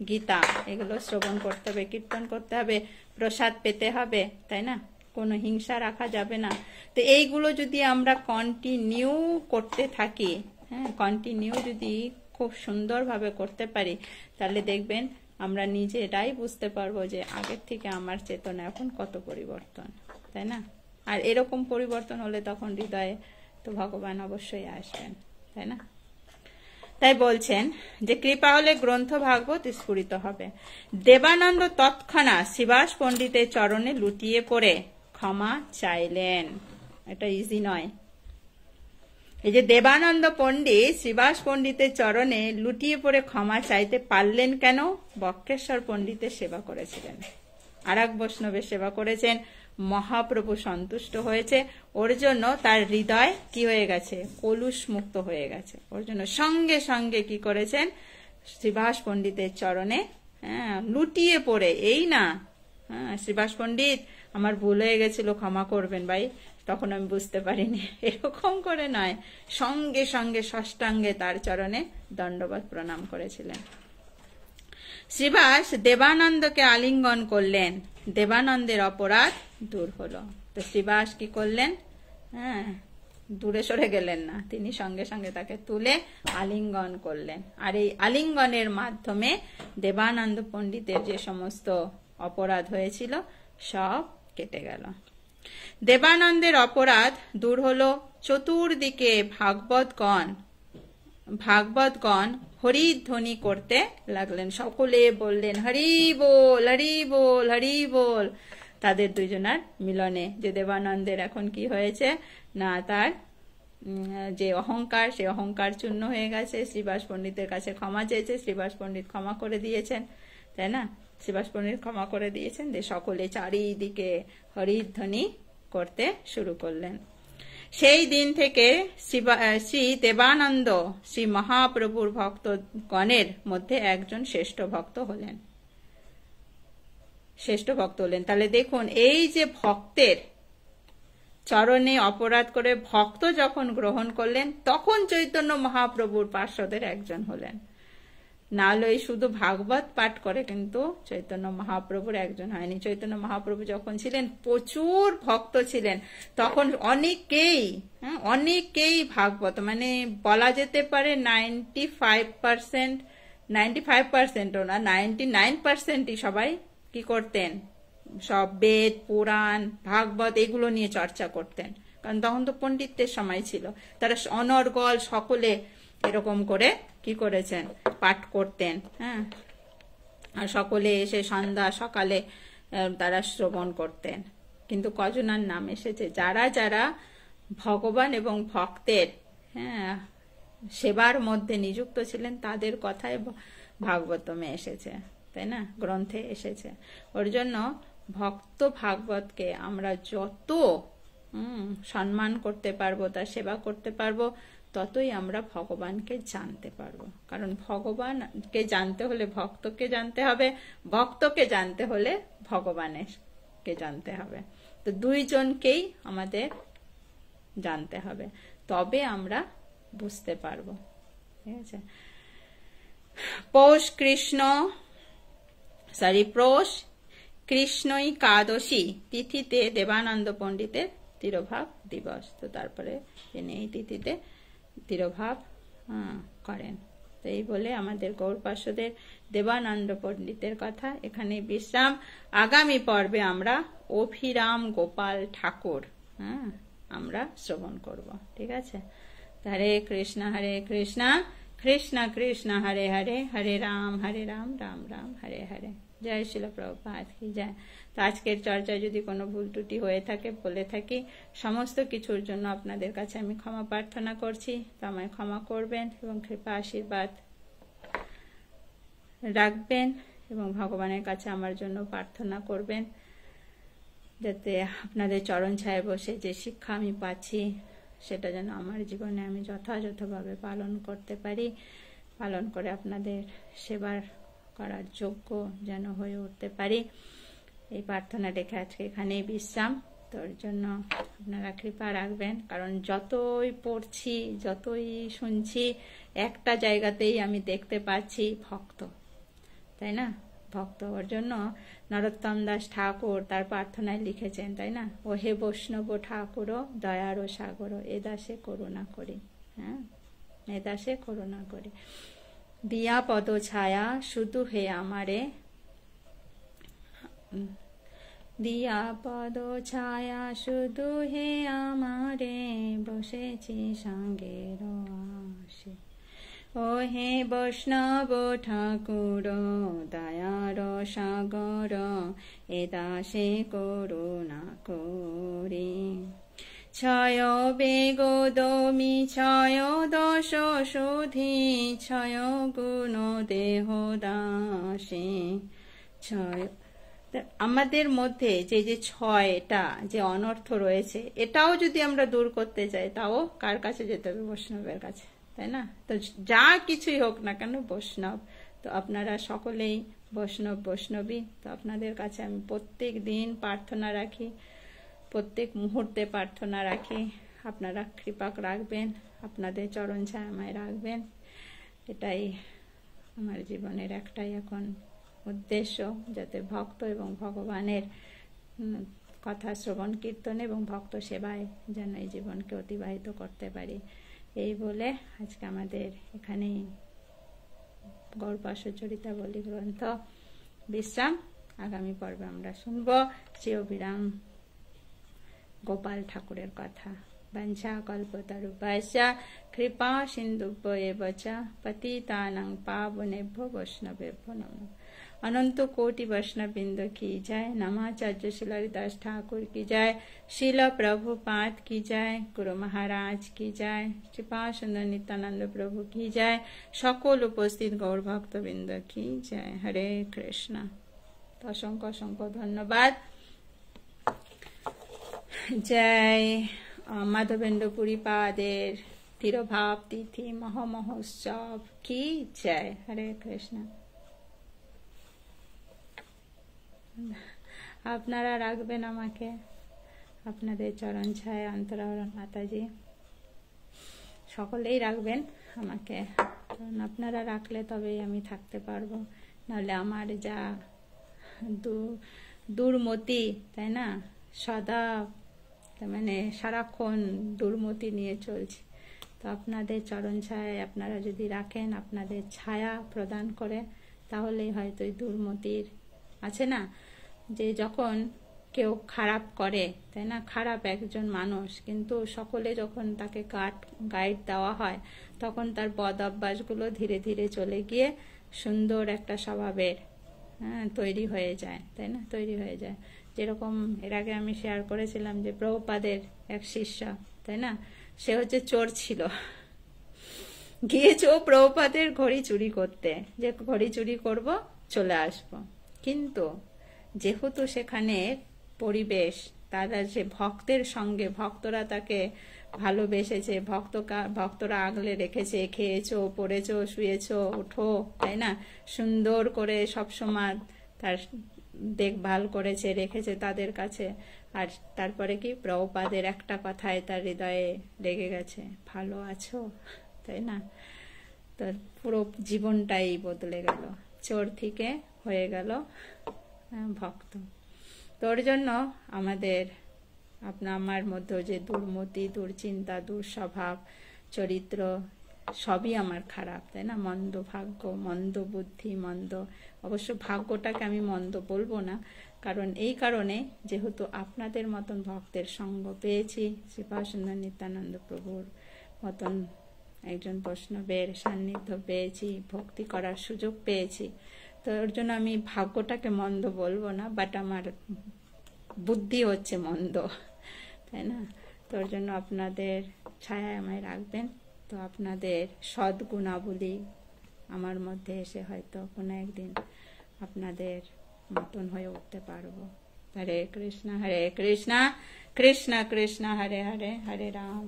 গীতা এগুলো শ্রবণ করতে হবে, কীর্তন করতে হবে, প্রসাদ পেতে হবে, তাই না? কোনো হিংসা রাখা যাবে না। তো এইগুলো যদি আমরা কন্টিনিউ করতে থাকি, হ্যাঁ, কন্টিনিউ যদি খুব সুন্দরভাবে করতে পারি, তাহলে দেখবেন আমরা নিজেরাই বুঝতে পারবো যে আগের থেকে আমার চেতনা এখন কত পরিবর্তন, তাই না? আর এরকম পরিবর্তন হলে তখন হৃদয়ে তো ভগবান অবশ্যই আসবেন, তাই না? তাই বলছেন যে কৃপা হলে গ্রন্থ ভাগবত স্ফুরিত হবে। দেবানন্দ তৎক্ষণাৎ শ্রীবাস পণ্ডিতের চরণে লুটিয়ে পড়ে ক্ষমা চাইলেন। এটা ইজি নয়। এই যে দেবানন্দ পণ্ডিত শ্রীবাস পণ্ডিতের চরণে লুটিয়ে পড়ে ক্ষমা চাইতে পারলেন কেন? বক্রেশ্বর পণ্ডিতের সেবা করেছিলেন, আর এক বৈষ্ণবের সেবা করেছেন, মহাপ্রভু সন্তুষ্ট হয়েছে, ওর জন্য তার হৃদয় কি হয়ে গেছে? কলুষ মুক্ত হয়ে গেছে। ওর জন্য সঙ্গে সঙ্গে কি করেছেন? শ্রীবাস পণ্ডিতের চরণে লুটিয়ে পড়ে, এই না শ্রীবাস পণ্ডিত আমার ভুল হয়ে গেছিল, ক্ষমা করবেন ভাই, তখন আমি বুঝতে পারিনি, এরকম করে নয়, সঙ্গে সঙ্গে ষষ্ঠাঙ্গে তার চরণে দণ্ডবত প্রণাম করেছিলেন। শ্রীবাস দেবানন্দকে আলিঙ্গন করলেন, দেবানন্দের অপরাধ দূর হলো। তো শ্রীবাস কি করলেন? দূরে সরে গেলেন না, তিনি সঙ্গে সঙ্গে তাকে তুলে আলিঙ্গন করলেন। আর এই আলিঙ্গনের মাধ্যমে দেবানন্দ পণ্ডিতের যে সমস্ত অপরাধ হয়েছিল সব কেটে গেল। দেবানন্দের অপরাধ দূর হলো। চতুর্দিকে ভাগবতগণ হরিধ্বনি করতে লাগলেন, সকলে বললেন হরি বল, হরি বল, হরি বল। তাদের দুইজনার মিলনে যে দেবানন্দের এখন কি হয়েছে না, তার যে অহংকার, সে অহংকার চূর্ণ হয়ে গেছে। শ্রীবাস পণ্ডিতের কাছে ক্ষমা চেয়েছে, শ্রীবাস পণ্ডিত ক্ষমা করে দিয়েছেন, তাই না? শ্রীবাস পণ্ডিত ক্ষমা করে দিয়েছেন, যে সকলে চারিদিকে হরিধ্বনি করতে শুরু করলেন। সেই দিন থেকে শ্রী দেবানন্দ শ্রী মহাপ্রভুর ভক্তগণের মধ্যে একজন শ্রেষ্ঠ ভক্ত হলেন। তাহলে দেখুন, এই যে ভক্তের চরণে অপরাধ করে ভক্ত যখন গ্রহণ করলেন, তখন চৈতন্য মহাপ্রভুর পার্শ্বদের একজন হলেন। না হলে শুধু ভাগবত পাঠ করে কিন্তু চৈতন্য মহাপ্রভুর একজন হয়নি। চৈতন্য মহাপ্রভু যখন ছিলেন, প্রচুর ভক্ত ছিলেন, তখন অনেকেই ভাগবত, মানে বলা যেতে পারে 95%ও না, 99%ই সবাই কি করতেন? সব বেদ, পুরাণ, ভাগবত এগুলো নিয়ে চর্চা করতেন। কারণ তখন তো পণ্ডিতদের সময় ছিল, তারা অনর্গল সকলে এরকম করে কি করেছেন? পাঠ করতেন। আর সকলে এসে সন্ধ্যা সকালে তারা শ্রবণ করতেন। কিন্তু কজনার নাম এসেছে যারা যারা ভগবান এবং ভক্তের সেবার মধ্যে নিযুক্ত ছিলেন, তাদের কথাই ভাগবতমে এসেছে, তাই না? গ্রন্থে এসেছে। ওর জন্য ভক্ত ভাগবতকে আমরা যত সম্মান করতে পারবো, তার সেবা করতে পারবো, ততই আমরা ভগবানকে জানতে পারবো। কারণ ভগবানকে জানতে হলে ভক্তকে জানতে হবে, ভক্তকে জানতে হলে ভগবানকে জানতে হবে। তো দুইজনকেই আমাদের জানতে হবে, তবে আমরা বুঝতে পারবো। ঠিক আছে? পৌষ কৃষ্ণই একাদশী তিথিতে দেবানন্দ পণ্ডিতের তিরোভাব দিবস। তো তারপরে তিনি এই তিথিতে তিরোভাব করেন। তো এই বলে আমাদের গৌড় পার্শ্বদের দেবানন্দ পণ্ডিতের কথা এখানে বিশ্রাম। আগামী পর্বে আমরা অভিরাম গোপাল ঠাকুর আমরা শ্রবণ করব। ঠিক আছে? হরে কৃষ্ণ কৃষ্ণ কৃষ্ণ হরে হরে, হরে রাম রাম রাম হরে হরে। জয় শিল প্রভুপাদ কি জয়। তো আজকের চর্চায় যদি কোনো ভুল ত্রুটি হয়ে থাকে, বলে থাকি, সমস্ত কিছুর জন্য আপনাদের কাছে আমি ক্ষমা প্রার্থনা করছি। তো আমায় ক্ষমা করবেন এবং কৃপা আশীর্বাদ রাখবেন এবং ভগবানের কাছে আমার জন্য প্রার্থনা করবেন, যাতে আপনাদের চরণ ছায়ায় বসে যে শিক্ষা আমি পাচ্ছি সেটা যেন আমার জীবনে আমি যথাযথভাবে পালন করতে পারি, পালন করে আপনাদের সেবার করার যোগ্য যেন হয়ে উঠতে পারি। এই প্রার্থনা রেখে আজকে এখানেই বিশ্রাম। তোর জন্য আপনারা কৃপা রাখবেন, কারণ যতই পড়ছি, যতই শুনছি, একটা জায়গাতেই আমি দেখতে পাচ্ছি ভক্ত, তাই না? ভক্ত। ওর জন্য নরোত্তম দাস ঠাকুর তার প্রার্থনায় লিখেছেন, তাই না, ও হে বৈষ্ণব ঠাকুর দয়ার সাগর, এ দাসে করুণা করি। হ্যাঁ, এ দাসে করুণা করি। দিয়া পদ ছায়া শুধু হে আমারে, দিয়া পদ ছায়া শুধু হে আমারে, বসেছি সঙ্গের আসে। ও হে বৈষ্ণব ঠাকুর দয়ার সাগর, এ দাসে করুণা করি। ছয় বেগ দমি ছয় দশ সুধি, ছয় গুণ দেহ দাসে। ছয়, আমাদের মধ্যে যে যে ছয়টা যে অনর্থ রয়েছে, এটাও যদি আমরা দূর করতে চাই, তাও কার কাছে যেতে হবে? বৈষ্ণবের কাছে, তাই না? তো যা কিছুই হোক না কেন বৈষ্ণব, তো আপনারা সকলেই বৈষ্ণব বৈষ্ণবী। তো আপনাদের কাছে আমি প্রত্যেক দিন প্রার্থনা রাখি, প্রত্যেক মুহূর্তে প্রার্থনা রাখি, আপনারা কৃপা রাখবেন, আপনাদের চরণ ছায়ায় রাখবেন। এটাই আমার জীবনের একটাই এখন উদ্দেশ্য, যাতে ভক্ত এবং ভগবানের কথা শ্রবণ কীর্তন এবং ভক্ত সেবায় যেন এই জীবনকে অতিবাহিত করতে পারি। এই বলে আজকে আমাদের এখানেই গৌড়পাশচরিতাবলী গ্রন্থ বিশ্রাম। আগামী পর্বে আমরা শুনব শ্রী অভিরাম গোপাল ঠাকুরের কথা। বঞ্ছা কল্পতরুভ্যশ্চ কৃপা সিন্ধুভ্যেব চ পতিতানাং পাবনেভ্যো বৈষ্ণবেভ্যো নমঃ। अनंत कोटि वैष्णव बिंद की जय। नमाचार्य श्री हरिदास ठाकुर की जय। श्रील प्रभुपाद की जय। गुरु महाराज की जय। कृपा सुंदर नित्यानंद प्रभु की जय। सकल उपस्थित गौर भक्त बिंद की जय। हरे कृष्ण। तो असंख्य असंख्य धन्यवाद। जय माधवेंद्र पुरी पादेर तिरुभाव तिथि महामहोत्सव की जय। हरे कृष्ण। আপনারা রাখবেন আমাকে আপনাদের চরণ ছায়, অন্তরাওরা মাতাজি সকলেই রাখবেন আমাকে, কারণ আপনারা রাখলে তবেই আমি থাকতে পারবো। নাহলে আমার যা দুর্মতি, তাই না, সদা মানে সারাক্ষণ দুর্মতি নিয়ে চলছি। তো আপনাদের চরণ ছায় আপনারা যদি রাখেন, আপনাদের ছায়া প্রদান করে, তাহলেই হয়তো এই দুর্মতির আছে না, যে যখন কেউ খারাপ করে, তাই না, খারাপ একজন মানুষ, কিন্তু সকলে যখন তাকে গাইড দেওয়া হয়, তখন তার বদ অভ্যাসগুলো ধীরে ধীরে চলে গিয়ে সুন্দর একটা স্বভাবের তৈরি হয়ে যায়, তাই না, তৈরি হয়ে যায়। যেরকম এর আগে আমি শেয়ার করেছিলাম যে প্রভুপাদের এক শিষ্য, তাই না, সে হচ্ছে চোর ছিল, গিয়েছে ও প্রভুপাদের ঘড়ি চুরি করতে, যে ঘড়ি চুরি করব চলে আসবো। কিন্তু যেহেতু সেখানে পরিবেশ, তারা যে ভক্তের সঙ্গে, ভক্তরা তাকে ভালোবেসেছে, ভক্তরা আগলে রেখেছে, খেয়েছো পড়েছো শুয়েছো ওঠো, তাই না, সুন্দর করে সবসময় তার দেখভাল করেছে, রেখেছে তাদের কাছে। আর তারপরে কি, প্রভুপাদের একটা কথায় তার হৃদয়ে লেগে গেছে, ভালো আছো, তাই না, তো পুরো জীবনটাই বদলে গেল, চোর থেকে হয়ে গেল ভক্ত। তোর জন্য আমাদের আমার মধ্যে যে দুর্মতি, দুর্চিন্তা, দুঃস্বভাব, চরিত্র সবই আমার খারাপ, তাই না, মন্দ ভাগ্য, মন্দ বুদ্ধি, মন্দ, অবশ্য ভাগ্যটাকে আমি মন্দ বলবো না, কারণ এই কারণে যেহেতু আপনাদের মতন ভক্তের সঙ্গ পেয়েছি, শ্রীপাদসুন্দর নিত্যানন্দ প্রভুর মতন একজন বৈষ্ণবের সান্নিধ্য পেয়েছি, ভক্তি করার সুযোগ পেয়েছি, তো ওর জন্য আমি ভাগ্যটাকে মন্দ বলবো না, বাট আমার বুদ্ধি হচ্ছে মন্দ, তাই না। তো ওর জন্য আপনাদের ছায়ায় আমায় রাখবেন। তো আপনাদের সদ্গুণাবলী আমার মধ্যে এসে হয়তো কোনো একদিন আপনাদের মতন হয়ে উঠতে পারবো। হরে কৃষ্ণ কৃষ্ণ কৃষ্ণ হরে হরে, হরে রাম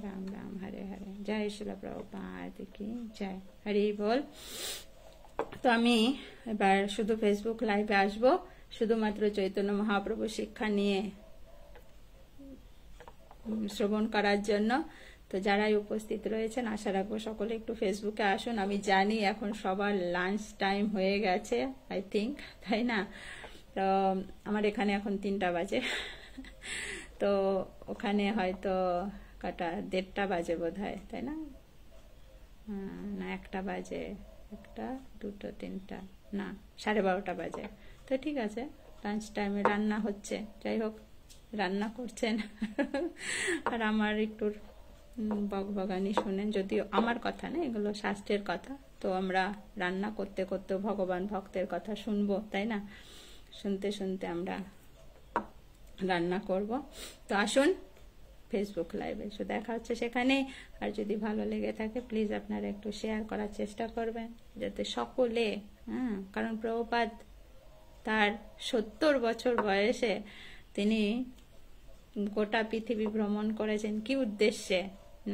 রাম রাম হরে হরে। জয় শিল প্রভুপাদ কি জয়। হরি বল। তো আমি এবার শুধু ফেসবুক লাইভে আসবো, শুধুমাত্র চৈতন্য মহাপ্রভু শিক্ষা নিয়ে শ্রবণ করার জন্য। তো যারাই উপস্থিত রয়েছেন আশা রাখবো সকলে একটু ফেসবুকে আসুন। আমি জানি এখন সবার লাঞ্চ টাইম হয়ে গেছে আই থিঙ্ক, তাই না? তো আমার এখানে এখন 3টা বাজে, তো ওখানে হয়তো কটা 1:30 বাজে বোধ হয়, তাই না? না 1টা বাজে, 1টা 2টো 3টা, না 12:30 বাজে। তো ঠিক আছে, লাঞ্চ টাইমে রান্না হচ্ছে, যাই হোক রান্না করছেন আর আমার একটু বকবগানি শুনেন, যদিও আমার কথা না, এগুলো শাস্ত্রের কথা। তো আমরা রান্না করতে করতে ভগবান ভক্তের কথা শুনবো, তাই না? শুনতে শুনতে আমরা রান্না করব। তো আসুন ফেসবুক লাইভে, তো দেখা হচ্ছে সেখানে। আর যদি ভালো লেগে থাকে প্লিজ আপনারা একটু শেয়ার করার চেষ্টা করবেন, যাতে সকলে, কারণ প্রভুপাদ তার 70 বছর বয়সে তিনি গোটা পৃথিবী ভ্রমণ করেছেন। কি উদ্দেশ্যে?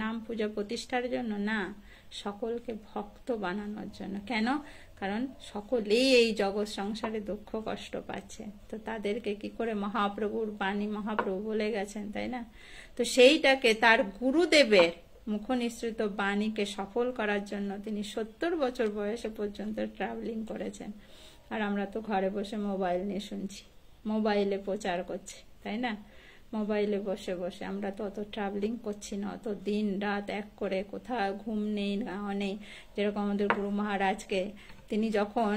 নাম পূজা প্রতিষ্ঠার জন্য না, সকলকে ভক্ত বানানোর জন্য। কেন? কারণ সকলেই এই জগৎ সংসারে দুঃখ কষ্ট পাচ্ছে, তো তাদেরকে কি করে মহাপ্রভুর বাণী মহাপ্রভু বলে গেছেন, তাই না? তো সেইটাকে তার গুরুদেবের মুখনিসৃত বাণীকে সফল করার জন্য তিনি 70 বছর বয়সে পর্যন্ত ট্রাভেলিং করেছেন। আর আমরা তো ঘরে বসে মোবাইল নিয়ে শুনছি, মোবাইলে প্রচার করছি, তাই না? মোবাইলে বসে বসে আমরা তো অত ট্রাভেলিং করছি না, অত দিন রাত এক করে, কোথাও ঘুম নেই গাওয়া নেই। যেরকম আমাদের গুরু মহারাজকে, তিনি যখন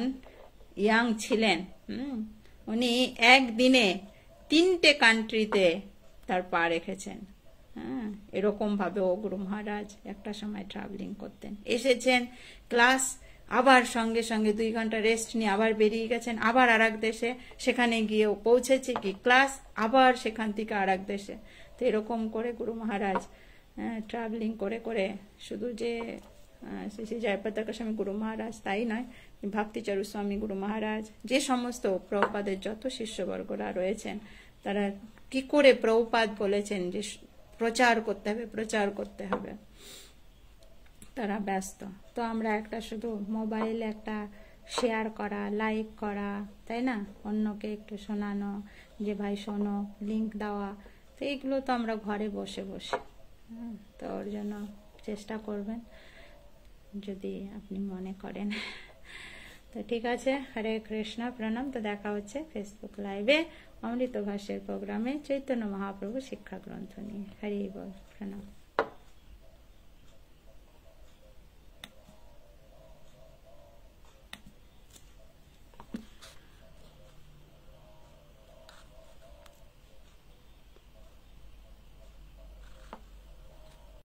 ইয়াং ছিলেন, উনি একদিনে 3টে কান্ট্রিতে তার পা রেখেছেন। এরকম ভাবে ও গুরু মহারাজ একটা সময় ট্রাভেলিং করতেন। এসেছেন ক্লাস, আবার সঙ্গে সঙ্গে 2 ঘন্টা রেস্ট নিয়ে আবার বেরিয়ে গেছেন, আবার আর এক দেশে, সেখানে গিয়ে পৌঁছেছে কি ক্লাস, আবার সেখান থেকে আর এক দেশে। তো এরকম করে গুরু মহারাজ ট্রাভেলিং করে করে, শুধু যে শ্রী শ্রী জয়প্রতাকা স্বামী গুরু মহারাজ তাই নয়, ভক্তিচারু স্বামী গুরু মহারাজ, যে সমস্ত প্রভুপাদের যত শিষ্যবর্গরা রয়েছেন, তারা কি করে প্রভুপাদ বলেছেন যে প্রচার করতে হবে, প্রচার করতে হবে, তারা ব্যস্ত। তো আমরা একটা শুধু মোবাইলে একটা শেয়ার করা, লাইক করা, তাই না? অন্যকে একটু শোনানো যে ভাই শোনো, লিংক দেওয়া, তো এইগুলো তো আমরা ঘরে বসে বসে। তো ওর জন্য চেষ্টা করবেন যদি আপনি মনে করেন। তো ঠিক আছে, হরে কৃষ্ণ, প্রণাম। তো দেখা হচ্ছে ফেসবুক লাইভে অমৃত ভাষ্যের প্রোগ্রামে চৈতন্য মহাপ্রভু শিক্ষা গ্রন্থ নিয়ে। হরি বল, প্রণাম।